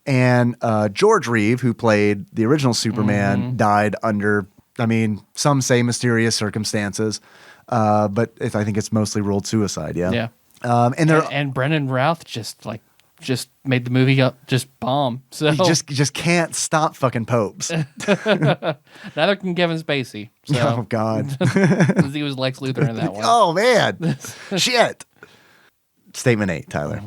And George Reeve, who played the original Superman, died under, I mean, some say mysterious circumstances, but I think it's mostly ruled suicide. Yeah. Yeah. And Brendan Routh just made the movie up just bomb. So you just can't stop fucking popes. neither can Kevin Spacey. So. Oh God. 'Cause he was Lex Luthor in that one. Oh man. Shit. Statement 8, Tyler.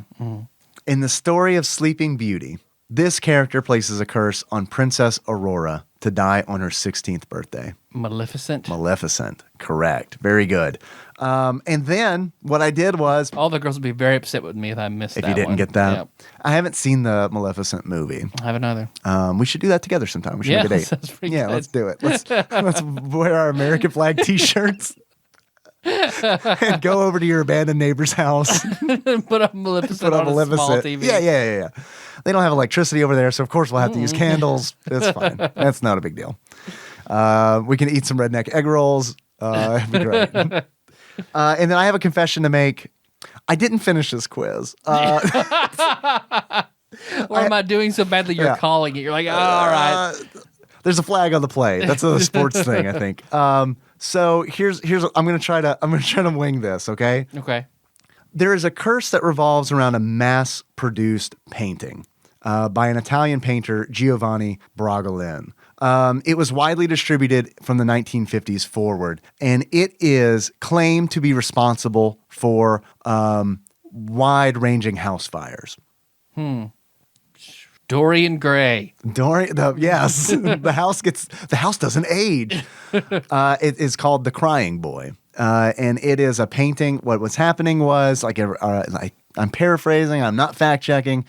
In the story of Sleeping Beauty, this character places a curse on Princess Aurora to die on her 16th birthday. Maleficent. Maleficent. Correct. Very good. And then what I did was, All the girls would be very upset with me if I missed that if you didn't one. get that, Yep. I haven't seen the Maleficent movie. I haven't either. We should do that together sometime. We should Yeah, make a date. sounds pretty Yeah, good. let's do it. Let's wear our American flag T-shirts and go over to your abandoned neighbor's house. Put up Maleficent on a small TV. Yeah. They don't have electricity over there, so of course we'll have to use candles. It's fine. That's not a big deal. We can eat some redneck egg rolls. It'd be great. And then I have a confession to make. I didn't finish this quiz. Or am I doing so badly you're calling it? You're like, all right. There's a flag on the play. That's a sports thing, I think. So here's I'm gonna try to wing this. Okay. Okay. There is a curse that revolves around a mass-produced painting by an Italian painter, Giovanni Bragolin. It was widely distributed from the 1950s forward, and it is claimed to be responsible for wide-ranging house fires. Dorian Gray. Yes, the house doesn't age. It is called The Crying Boy. And it is a painting. What was happening was, I'm paraphrasing, I'm not fact checking.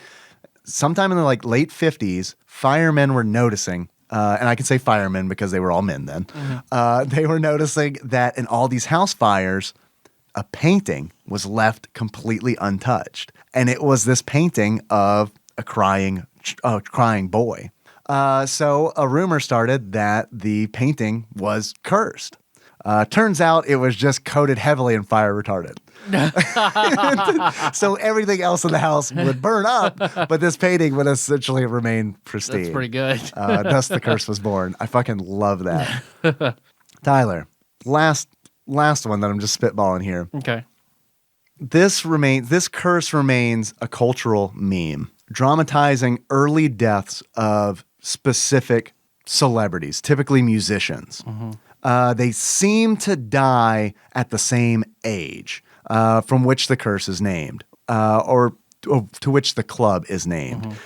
Sometime in the late 50s, firemen were noticing, and I can say firemen because they were all men then. They were noticing that in all these house fires, a painting was left completely untouched, and it was this painting of a crying boy. So a rumor started that the painting was cursed. Turns out it was just coated heavily in fire retardant. So everything else in the house would burn up, but this painting would essentially remain pristine. That's pretty good. Thus the curse was born. I fucking love that. Tyler, last one that I'm just spitballing here. Okay. This curse remains a cultural meme, dramatizing early deaths of specific celebrities, typically musicians. They seem to die at the same age from which the curse is named, or to which the club is named.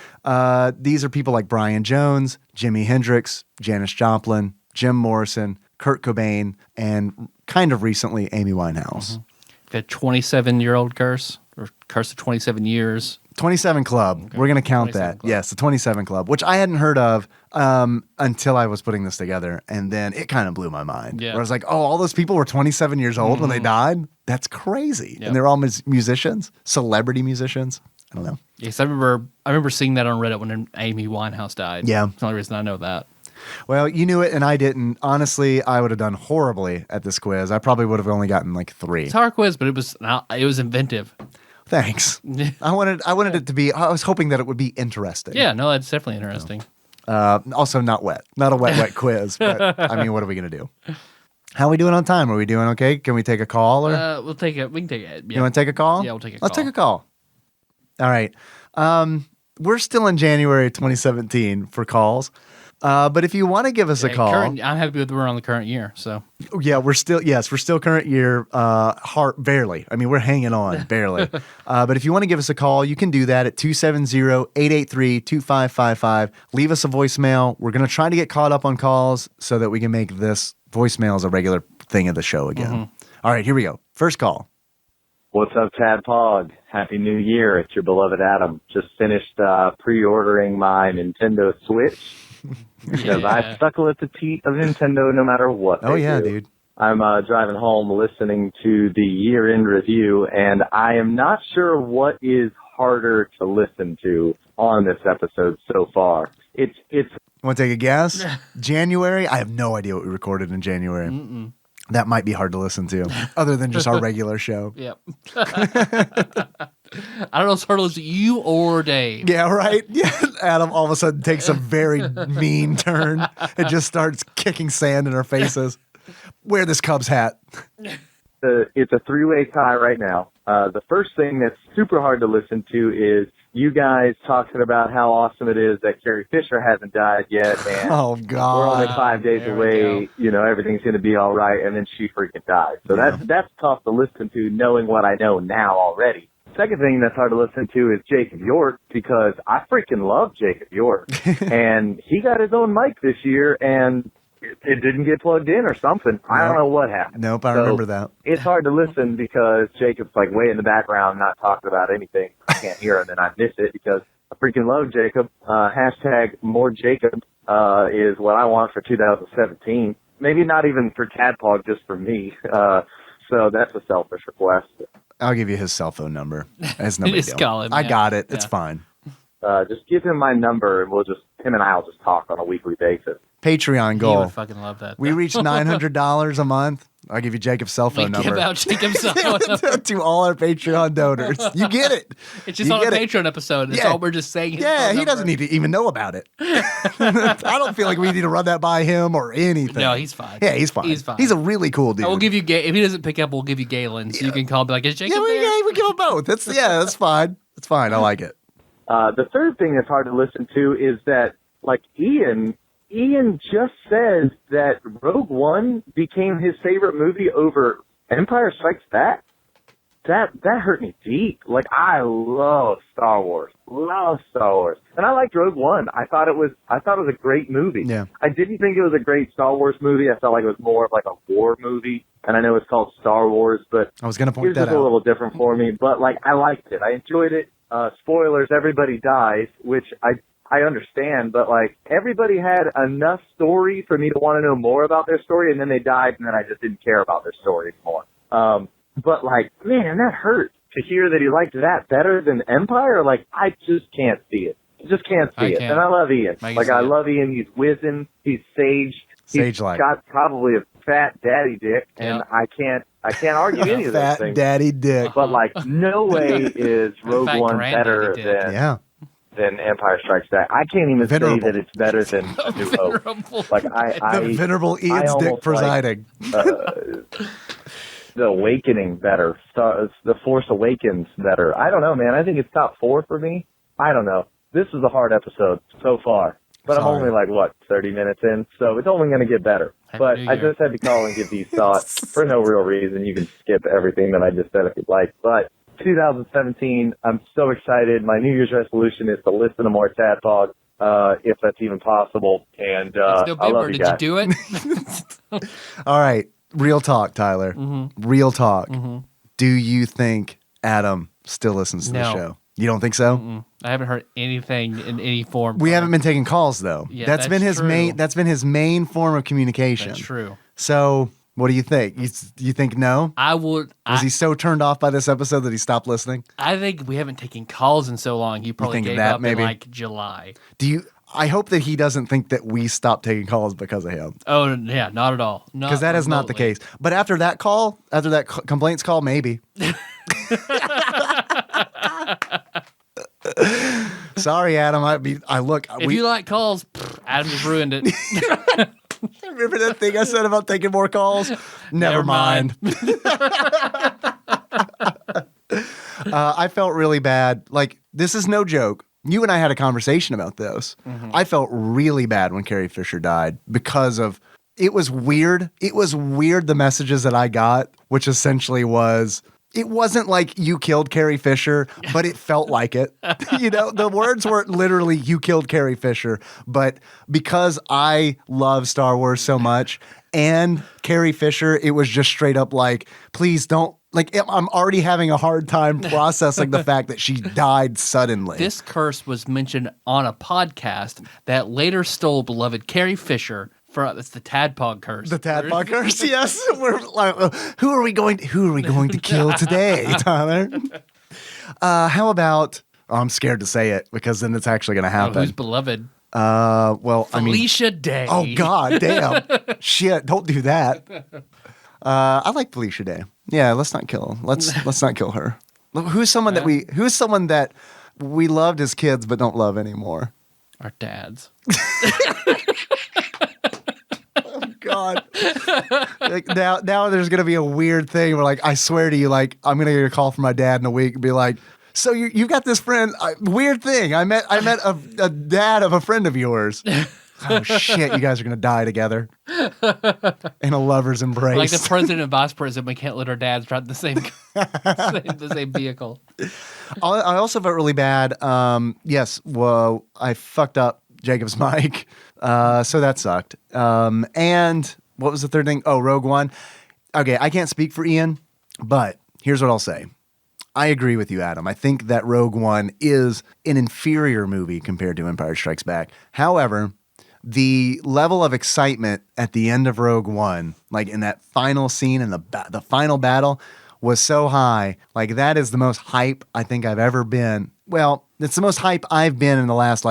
These are people like Brian Jones, Jimi Hendrix, Janis Joplin, Jim Morrison, Kurt Cobain, and kind of recently Amy Winehouse. The 27-year-old curse, or curse of 27 years. 27 Club. Okay. We're going to count that. Club. Yes, the 27 Club, which I hadn't heard of until I was putting this together. And then it kind of blew my mind. Yeah. Where I was like, oh, all those people were 27 years old when they died? That's crazy. Yep. And they're all musicians, celebrity musicians. I don't know. Yes, I remember seeing that on Reddit when Amy Winehouse died. Yeah. That's the only reason I know that. Well, you knew it and I didn't. Honestly, I would have done horribly at this quiz. I probably would have only gotten like 3. It's a hard quiz, but it was inventive. Thanks. I wanted it to be. I was hoping that it would be interesting. Yeah, no, that's definitely interesting. Also, not wet. Not a wet quiz. But I mean, what are we gonna do? How are we doing on time? Are we doing okay? Can we take a call? Or we can take it. Yeah. You want to take a call? Yeah, we'll take a call. Let's take a call. All right. We're still in January 2017 for calls. But if you want to give us a call, I'm happy with we're on the current year. So yeah, we're still current year. Barely. I mean, we're hanging on barely. But if you want to give us a call, you can do that at 270-883-2555. Leave us a voicemail. We're going to try to get caught up on calls so that we can make this voicemail as a regular thing of the show again. All right, here we go. First call. What's up, TADPOG? Happy New Year. It's your beloved Adam. Just finished pre-ordering my Nintendo Switch because I suckle at the teat of Nintendo no matter what. Oh, yeah, do. dude. I'm driving home listening to the year-end review, and I am not sure what is harder to listen to on this episode so far. It's. Want to take a guess? January? I have no idea what we recorded in January. That might be hard to listen to, other than just our regular show. Yep. I don't know if it's hard to listen to you or Dave. Yeah, right? Yeah. Adam all of a sudden takes a very mean turn and just starts kicking sand in our faces. Wear this Cubs hat. It's a three-way tie right now. The first thing that's super hard to listen to is you guys talking about how awesome it is that Carrie Fisher hasn't died yet, and Oh, God. we're only 5 days There we away. You know, everything's going to be all right, and then she freaking died. So that's tough to listen to, knowing what I know now already. Second thing that's hard to listen to is Jacob York, because I freaking love Jacob York, and he got his own mic this year, and it didn't get plugged in or something. I don't know what happened. Nope, I remember that. It's hard to listen because Jacob's like way in the background, not talking about anything. I can't hear him, and I miss it because I freaking love Jacob. Hashtag more Jacob is what I want for 2017. Maybe not even for TADPOG, just for me. So that's a selfish request. I'll give you his cell phone number. It's no big Just deal. call him, I yeah. got it. Yeah. It's fine. Just give him my number, and him and I will just talk on a weekly basis. Patreon He goal. would fucking love that. We reached $900 a month. I'll give you Jacob's cell phone We number. give out Jacob's cell phone number. To all our Patreon donors. You get it. It's just You on a get it. Patreon episode. That's Yeah. all we're just saying. his Yeah, phone he doesn't number. need to even know about it. I don't feel like we need to run that by him or anything. No, he's fine. Yeah, he's fine. He's fine. He's a really cool dude. We'll give you if he doesn't pick up, we'll give you Galen, so you can call and be like, "Is Jacob yeah, there?" we give them both. That's fine. It's fine. I like it. The third thing that's hard to listen to is that, like, Ian just says that Rogue One became his favorite movie over Empire Strikes Back. That hurt me deep. Like, I love Star Wars. And I liked Rogue One. I thought it was a great movie. Yeah. I didn't think it was a great Star Wars movie. I felt like it was more of like a war movie. And I know it's called Star Wars, but I was going to it point was that just out. a little different for me. But, like, I liked it. I enjoyed it. Spoilers, everybody dies, which I understand, but, like, everybody had enough story for me to want to know more about their story, and then they died, and then I just didn't care about their story anymore. But, like, man, that hurt to hear that he liked that better than Empire. Like, I just can't see it. Just can't see it. can't. And I love Ian. I can Like, see I it. love Ian. He's wizened. He's sage. He's Sage-like. got probably a fat daddy dick, and Yeah. I can't argue any of those Fat things. daddy dick. But, like, no way is Rogue Fat One granddaddy better dick. Yeah. than Empire Strikes Back. I can't even Venerable. say that it's better than A New Hope. Venerable. Like, The venerable Ian's almost dick like- presiding. The Awakening better. The Force Awakens better. I don't know, man. I think it's top 4 for me. I don't know. This is a hard episode so far. But Sorry. I'm only like, 30 minutes in? So it's only going to get better. Happy But New I Year. just had to call and give these thoughts for no real reason. You can skip everything that I just said if you'd like. But 2017, I'm so excited. My New Year's resolution is to listen to more TADPOG, if that's even possible. And It's no I love paper. you Did guys. you do it? All right. Real talk, Tyler. Real talk. Do you think Adam still listens to the No. show? You don't think so? I haven't heard anything in any form. We haven't been taking calls though. Yeah, that's been that's his main. true. That's been his main form of communication. That's true. So, what do you think? You think no? I would. Was he so turned off by this episode that he stopped listening? I think we haven't taken calls in so long. He probably think gave that up maybe? in like July. Do you? I hope that he doesn't think that we stopped taking calls because of him, Oh yeah, not at all. because that is not the case. But after that call, after that complaints call, maybe. Sorry, Adam. I look. If you like calls, Adam just ruined it. Remember that thing I said about taking more calls? Never mind. I felt really bad. Like, this is no joke. you and I had a conversation about this. I felt really bad when Carrie Fisher died because of it was weird. It was weird the messages that I got, which essentially was it wasn't like you killed Carrie Fisher, but it felt like it. The words weren't literally you killed Carrie Fisher, but because I love Star Wars so much and Carrie Fisher, it was just straight up like, please don't. Like, I'm already having a hard time processing the fact that she died suddenly. This curse was mentioned on a podcast that later stole beloved Carrie Fisher. It's the TADPOG curse. The TADPOG curse, yes. We're like, who are we going to kill today, Tyler? How about? Oh, I'm scared to say it because then it's actually going to happen. Who's beloved? Felicia Day. Oh God, damn! Shit, don't do that. I like Felicia Day. Yeah, let's not kill. Let's not kill her. Who's someone that we loved as kids but don't love anymore? Our dads. God. Like now there's gonna be a weird thing where like I swear to you, like I'm gonna get a call from my dad in a week and be like, so you got this friend, weird thing. I met a dad of a friend of yours. Oh shit, you guys are gonna die together. In a lover's embrace. Like the president and vice president, we can't let our dads drive the same the same vehicle. I also felt really bad. Yes, well, I fucked up Jacob's mic. So that sucked. And what was the third thing? Oh, Rogue One. Okay, I can't speak for Ian, but here's what I'll say. I agree with you, Adam. I think that Rogue One is an inferior movie compared to Empire Strikes Back. However, the level of excitement at the end of Rogue One, like in that final scene in the final battle, was so high. Like that is the most hype I think I've ever been. Well, it's the most hype I've been in the last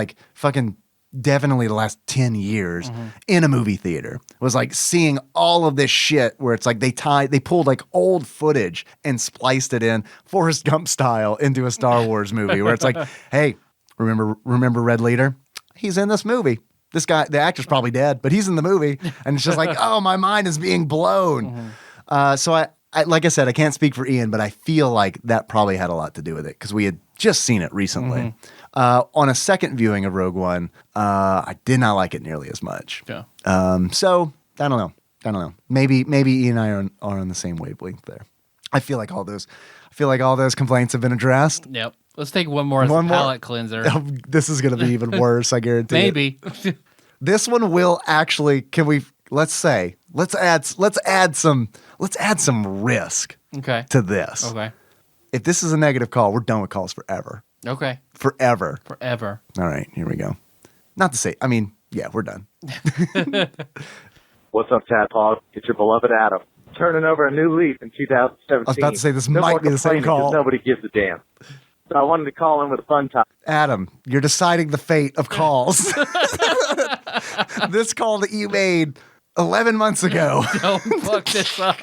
definitely the last 10 years in a movie theater. It was like seeing all of this shit where it's like they pulled like old footage and spliced it in Forrest Gump style into a Star Wars movie where it's like, hey, remember Red Leader? He's in this movie. This guy, the actor's probably dead, but he's in the movie. And it's just like, oh, my mind is being blown. So I like I said, I can't speak for Ian, but I feel like that probably had a lot to do with it because we had just seen it recently. On a second viewing of Rogue One, I did not like it nearly as much. Yeah. So I don't know. Maybe Ian and I are on the same wavelength there. I feel like all those complaints have been addressed. Yep. Let's take one more as a palate cleanser. This is going to be even worse, I guarantee. Maybe. This one will actually. Let's add some risk. Okay. To this. Okay. If this is a negative call, we're done with calls forever. Okay. Forever. All right, here we go. Not to say, I mean, yeah, we're done. What's up, Tadpog? It's your beloved Adam. Turning over a new leaf in 2017. I was about to say this might be the same call. Nobody gives a damn. So I wanted to call in with a fun topic. Adam, you're deciding the fate of calls. This call that you made 11 months ago. Don't fuck this up.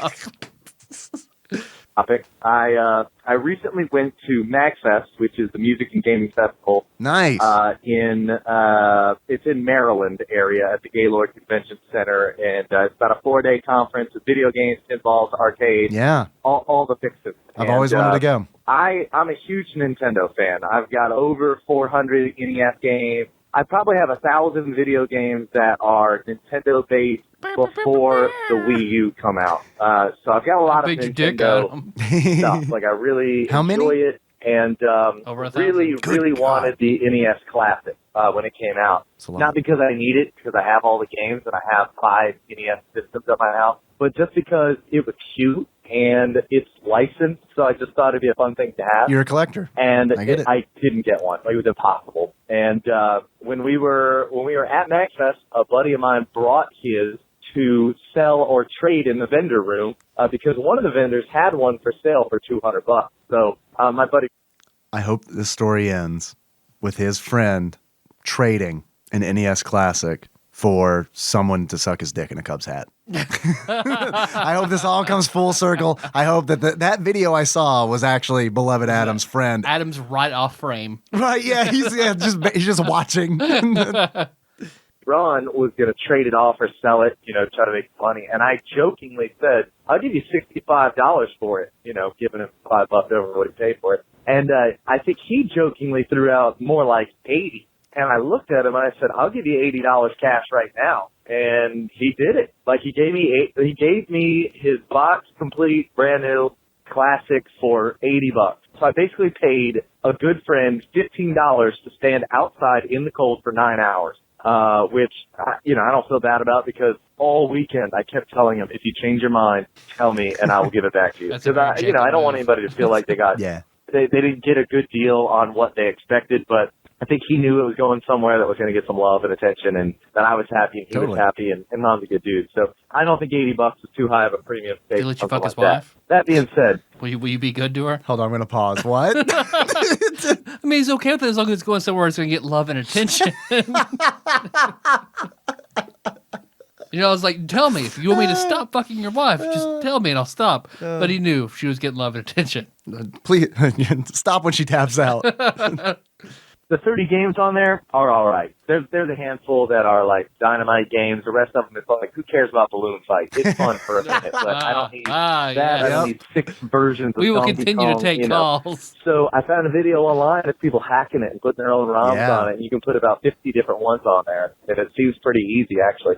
Topic. I recently went to MagFest, which is the music and gaming festival. Nice. It's in Maryland area at the Gaylord Convention Center, and it's about a 4-day conference with video games, pinballs, arcade. Yeah. All the fixes. I've always wanted to go. I'm a huge Nintendo fan. I've got over 400 NES games. I probably have 1,000 video games that are Nintendo based before the Wii U come out. So I've got a lot of Nintendo stuff. Like I really enjoy it, and really wanted the NES Classic when it came out. Not because I need it, because I have all the games and I have 5 NES systems at my house, but just because it was cute and it's licensed. So I just thought it'd be a fun thing to have. You're a collector, and I get it. I didn't get one. Like, it was impossible. And when we were at MagFest, a buddy of mine brought his to sell or trade in the vendor room because one of the vendors had one for sale for $200. So my buddy. I hope this story ends with his friend trading an NES Classic for someone to suck his dick in a Cubs hat. I hope this all comes full circle. I hope that that video I saw was actually beloved Adam's friend. Adam's right off frame. Right? Yeah, he's just watching. Ron was going to trade it off or sell it, try to make money. And I jokingly said, I'll give you $65 for it, giving him $5 over what he paid for it. And I think he jokingly threw out more like 80. And I looked at him and I said, I'll give you $80 cash right now. And he did it. Like he gave me his box complete, brand new classic for $80. So I basically paid a good friend $15 to stand outside in the cold for 9 hours. Which, I don't feel bad about because all weekend I kept telling him, if you change your mind, tell me and I will give it back to you. Because I don't want anybody to feel like they got, they didn't get a good deal on what they expected, but I think he knew it was going somewhere that was going to get some love and attention, and that I was happy and he was happy, and Ron's a good dude. So I don't think $80 is too high of a premium. Did he let you fuck his wife? That being said, will you be good to her? Hold on, I'm going to pause. What? I mean, he's okay with it as long as it's going somewhere it's going to get love and attention. I was like, tell me if you want me to stop fucking your wife. Just tell me and I'll stop. But he knew she was getting love and attention. Please stop when she taps out. the 30 games on there are all right. There's a handful that are like dynamite games. The rest of them is like, who cares about balloon fight? It's fun for a minute, but I don't need that. Yeah. I don't need 6 versions of We will Donkey continue Kong, to take calls. So I found a video online of people hacking it and putting their own ROMs on it. And you can put about 50 different ones on there, and it seems pretty easy actually.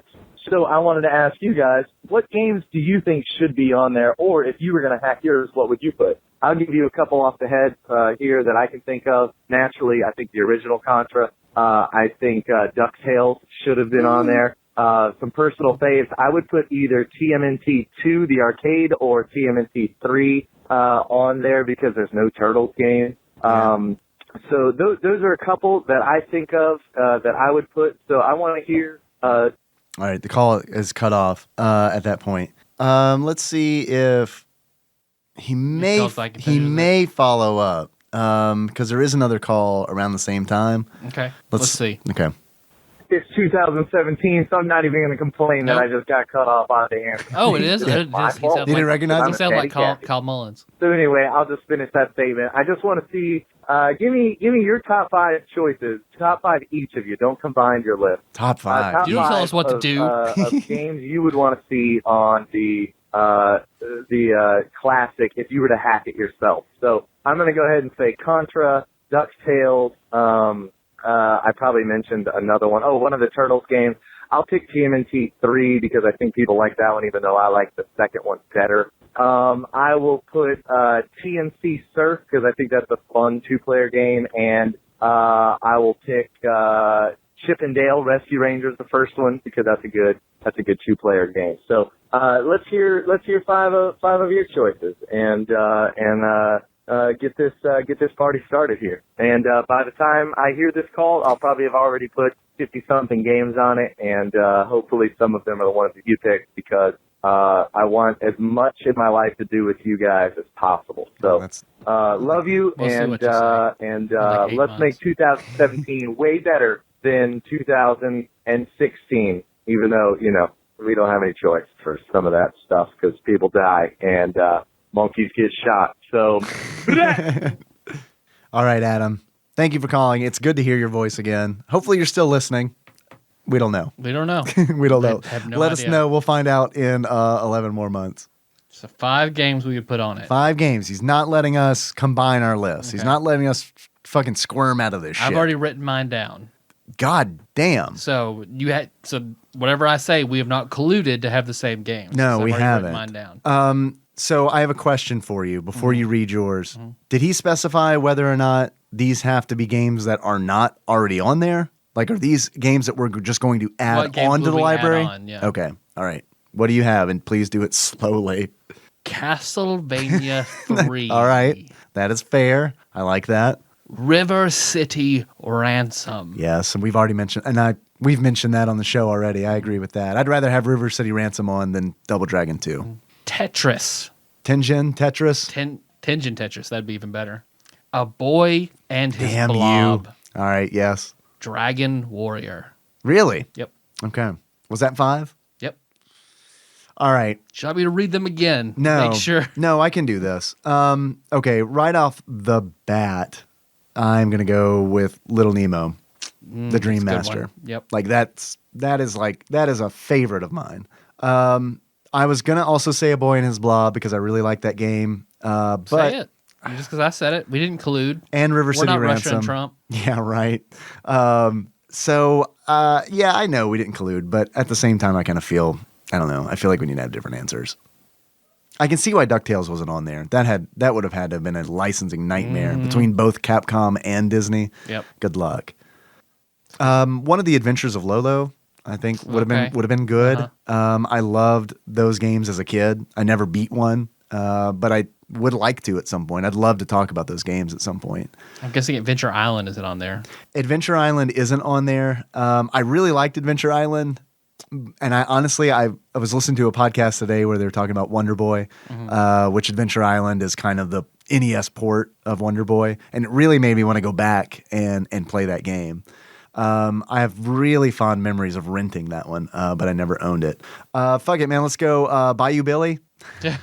So I wanted to ask you guys, what games do you think should be on there? Or if you were going to hack yours, what would you put? I'll give you a couple off the head here that I can think of. Naturally, I think the original Contra. I think DuckTales should have been on there. Some personal faves. I would put either TMNT 2, the arcade, or TMNT 3 on there because there's no Turtles game. So those are a couple that I think of that I would put. So I want to hear... All right, the call is cut off at that point. Let's see if he may follow up because there is another call around the same time. Okay, let's see. Okay. It's 2017, so I'm not even going to complain that I just got cut off on the answer. Oh, it is? Did he recognize He sounds like Kyle Mullins. So anyway, I'll just finish that statement. I just want to see, give me your top 5 choices, top 5 each of you. Don't combine your list. Top 5. You don't tell us what to do. Of games you would want to see on the classic if you were to hack it yourself. So I'm going to go ahead and say Contra, DuckTales, I probably mentioned another one. Oh, one of the Turtles games. I'll pick TMNT 3 because I think people like that one, even though I like the second one better. I will put TNC Surf because I think that's a fun 2-player game, and I will pick Chip and Dale Rescue Rangers, the first one, because that's a good 2-player game. So let's hear 5 of your choices, and get this party started here. And by the time I hear this call, I'll probably have already put 50-something games on it, and hopefully some of them are the ones that you picked because I want as much in my life to do with you guys as possible. So love you, and let's make 2017 way better than 2016, even though, we don't have any choice for some of that stuff because people die and monkeys get shot. So, all right, Adam. Thank you for calling. It's good to hear your voice again. Hopefully you're still listening. We don't know. We don't know. We don't know. Have no Let idea. us know. We'll find out in 11 more months. So 5 games we could put on it. 5 games. He's not letting us combine our list. Okay. He's not letting us fucking squirm out of this shit. I've already written mine down. God damn. So whatever I say, we have not colluded to have the same games. No, we haven't. Written mine down. So I have a question for you before you read yours. Did he specify whether or not these have to be games that are not already on there? Like, are these games that we're just going to add on to the library? Yeah. Okay. All right. What do you have? And please do it slowly. Castlevania 3. All right. That is fair. I like that. River City Ransom. Yes, and we've already mentioned, we've mentioned that on the show already. I agree with that. I'd rather have River City Ransom on than Double Dragon 2. Tetris. Tengen Tetris? Tengen Tetris. That'd be even better. A Boy and His Damn Blob. You. All right, yes. Dragon Warrior. Really? Yep. Okay. Was that 5? Yep. All right. Should I be to read them again? No. Make sure. No, I can do this. Okay, right off the bat, I'm going to go with Little Nemo. the Dream that's a good Master. one. Yep. Like that is a favorite of mine. I was gonna also say A Boy and His Blob because I really like that game. But Say it. Just because I said it, we didn't collude. and River We're City not Ransom. Russia and Trump. Yeah, right. Yeah, I know we didn't collude, but at the same time, I kind of feel, I don't know, I feel like we need to have different answers. I can see why DuckTales wasn't on there. That would have had to have been a licensing nightmare between both Capcom and Disney. Yep. Good luck. One of the Adventures of Lolo, I think would have been good. I loved those games as a kid. I never beat one, but I would like to at some point. I'd love to talk about those games at some point. I'm guessing Adventure Island isn't on there. Adventure Island isn't on there. I really liked Adventure Island. And I honestly, I was listening to a podcast today where they were talking about Wonder Boy, which Adventure Island is kind of the NES port of Wonder Boy. And it really made me want to go back and play that game. I have really fond memories of renting that one, but I never owned it. Fuck it, man. Let's go Bayou Billy. Track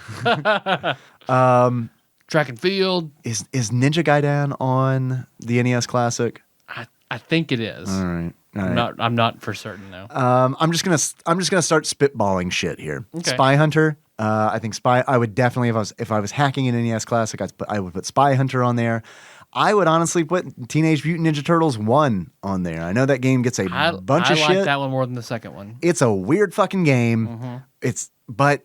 and Field. Is Ninja Gaiden on the NES Classic? I think it is. All right. I'm not for certain though. I'm just gonna start spitballing shit here. Okay. Spy Hunter. I think I would definitely if I was hacking an NES Classic, I would put Spy Hunter on there. I would honestly put Teenage Mutant Ninja Turtles 1 on there. I know that game gets a bunch of shit. I like that one more than the second one. It's a weird fucking game. But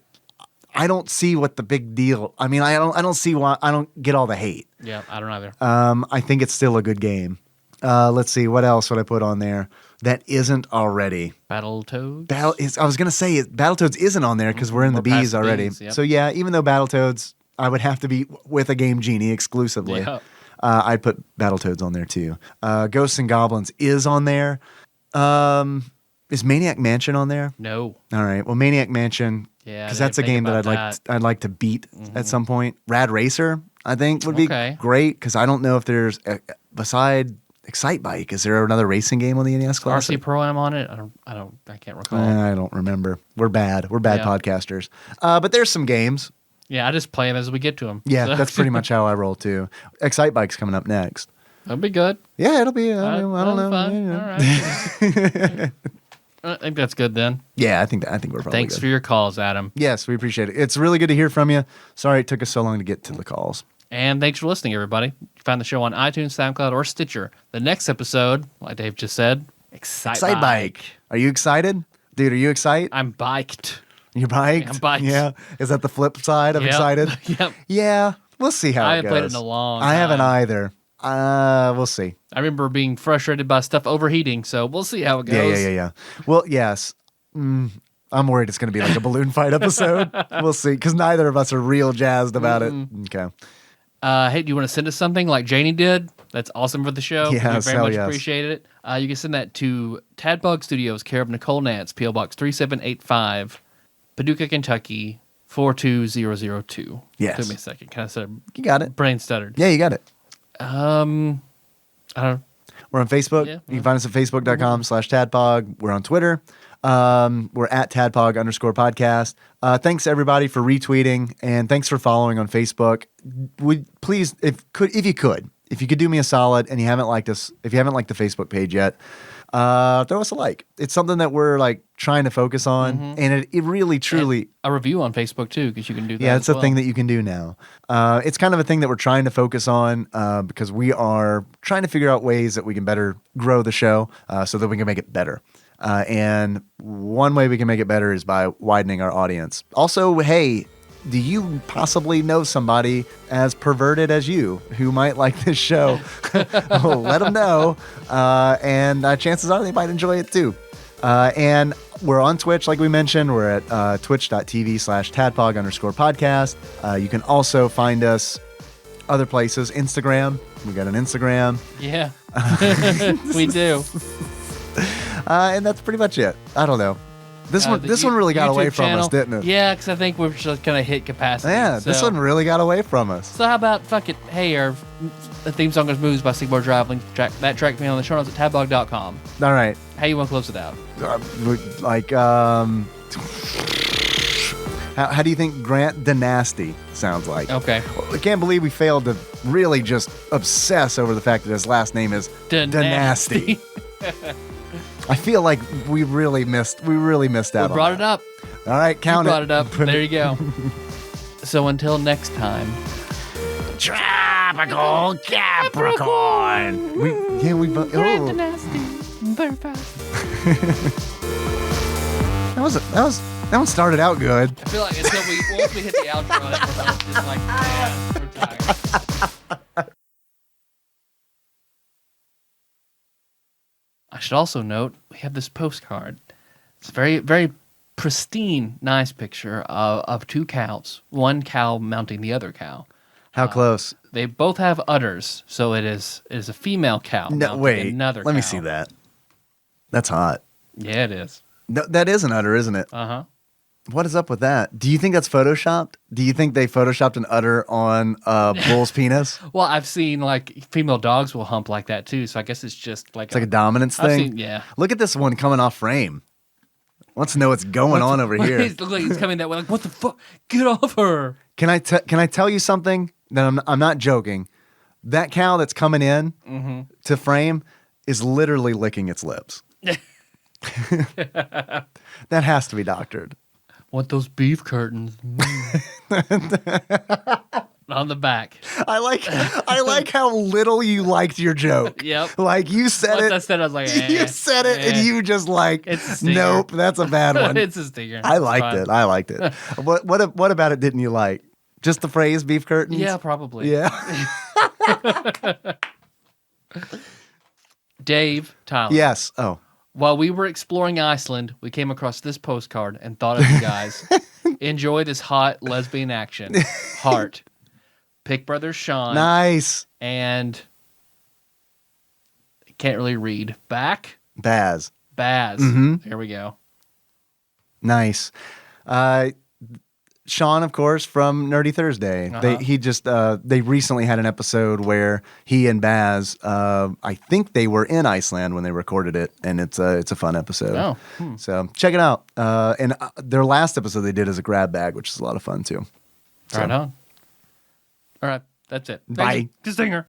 I don't see what the big deal. I mean, I don't see why. I don't get all the hate. Yeah, I don't either. I think it's still a good game. Let's see, what else would I put on there that isn't already? Battletoads. I was gonna say Battletoads isn't on there because we're in the We're past B's the already. Bs, yep. So yeah, even though Battletoads, I would have to be with a Game Genie exclusively. Yep. I'd put Battletoads on there too. Ghosts and Goblins is on there. Is Maniac Mansion on there? No. All right. Well, Maniac Mansion, Yeah, because I that's a didn't game think that about I'd like to beat at some point. Rad Racer, I think, would be Okay. great because I don't know if there's beside Excite Bike, is there another racing game on the NES Classic? RC Pro Am on it. I can't recall. I don't remember. We're bad. We're bad Yeah. podcasters. But there's some games. Yeah, I just play them as we get to them. Yeah, that's pretty much how I roll too. Excite Bike's coming up next. That'll be good. Yeah, it'll be. I don't know. Fine. Yeah. All right. I think that's good then. Yeah, I think we're probably Thanks good. for your calls, Adam. Yes, we appreciate it. It's really good to hear from you. Sorry it took us so long to get to the calls. And thanks for listening, everybody. You find the show on iTunes, SoundCloud, or Stitcher. The next episode, like Dave just said, Excite Bike. Are you excited? Dude, are you excited? I'm biked. You're biked? I'm biked. Yeah. Is that the flip side of Yep. excited? Yep. Yeah. We'll see how I it goes. haven't played it in a long I haven't time. either. We'll see. I remember being frustrated by stuff overheating, so we'll see how it goes. Yeah. Well, yes. I'm worried it's going to be like a balloon fight episode. We'll see, because neither of us are real jazzed about it. Okay. Hey, do you want to send us something like Janie did? That's awesome for the show. Yes, we very hell much yes. appreciate it. You can send that to TADPOG Studios, care of Nicole Nance, P.O. Box 3785, Paducah, Kentucky 42002. Yes. Took me a second. Kind of said You got it. brain stuttered. Yeah, you got it. I don't know. We're on Facebook. Yeah. You can find us at facebook.com/tadpog. We're on Twitter. We're at tadpog_podcast. Thanks everybody for retweeting, and thanks for following on Facebook. Would please, if you could do me a solid, and you haven't liked us, if you haven't liked the Facebook page yet, throw us a like. It's something that we're like trying to focus on, and it really truly. A review on Facebook too, because you can do that. Yeah, it's as a thing well. that you can do now. It's kind of a thing that we're trying to focus on because we are trying to figure out ways that we can better grow the show so that we can make it better. And one way we can make it better is by widening our audience. Also, hey, do you possibly know somebody as perverted as you who might like this show? Let them know. And chances are they might enjoy it too. And we're on Twitch, like we mentioned. We're at twitch.tv/tadpog_podcast. You can also find us other places. Instagram. We got an Instagram. Yeah, we do. And that's pretty much it. I don't know. This one really got away from us, didn't it? Yeah, because I think we've just kind of hit capacity. Yeah, this one really got away from us. So how about fuck it? Hey, our theme song is "Moves" by Sigmar Drive. Link to that track me on the show notes at tadpog.com. All right. How you want to close it out? How do you think Grant Dynasty sounds like? Okay. I can't believe we failed to really just obsess over the fact that his last name is Dynasty. Dynasty. I feel like we really missed out. We brought it up. All right, count You brought it up. There you go. So until next time. Tropical Capricorn. We oh. That one started out good. I feel like until once we hit the outro, it's just like, yeah, we're tired. I should also note we have this postcard. It's a very, very pristine, nice picture of two cows. One cow mounting the other cow. How close? They both have udders, so it is a female cow. No, mounting wait. another Let me cow. see that. That's hot. Yeah, it is. No, that is an udder, isn't it? Uh huh. What is up with that? Do you think that's photoshopped? Do you think they photoshopped an udder on a bull's penis? Well, I've seen like female dogs will hump like that too, so I guess it's just like It's like a dominance I've thing. seen- yeah. Look at this one coming off frame. Wants to know what's going on over here. It looks like he's coming that way. Like, what the fuck? Get off her! Can I tell you something? That I'm not joking. That cow that's coming in to frame is literally licking its lips. That has to be doctored. Want those beef curtains on the back? I like how little you liked your joke. Yep. Like you said Once it. I said, I was like, You said it, and you just like, It's a stinger. nope, that's a bad one. it's a stinger. I It's liked fine. it. I liked it. What about it didn't you like? Just the phrase beef curtains? Yeah, probably. Yeah. Dave, Tyler. Yes. Oh. While we were exploring Iceland, we came across this postcard and thought of you guys. Enjoy this hot lesbian action. Heart. Pick Brothers Sean. Nice. And can't really read. Baz. Baz. There we go. Nice. Sean, of course, from Nerdy Thursday. They recently had an episode where he and Baz, I think they were in Iceland when they recorded it, and it's a fun episode. Oh. So check it out. And their last episode they did is a grab bag, which is a lot of fun too. Right on. All right. That's it. Bye. Stinger.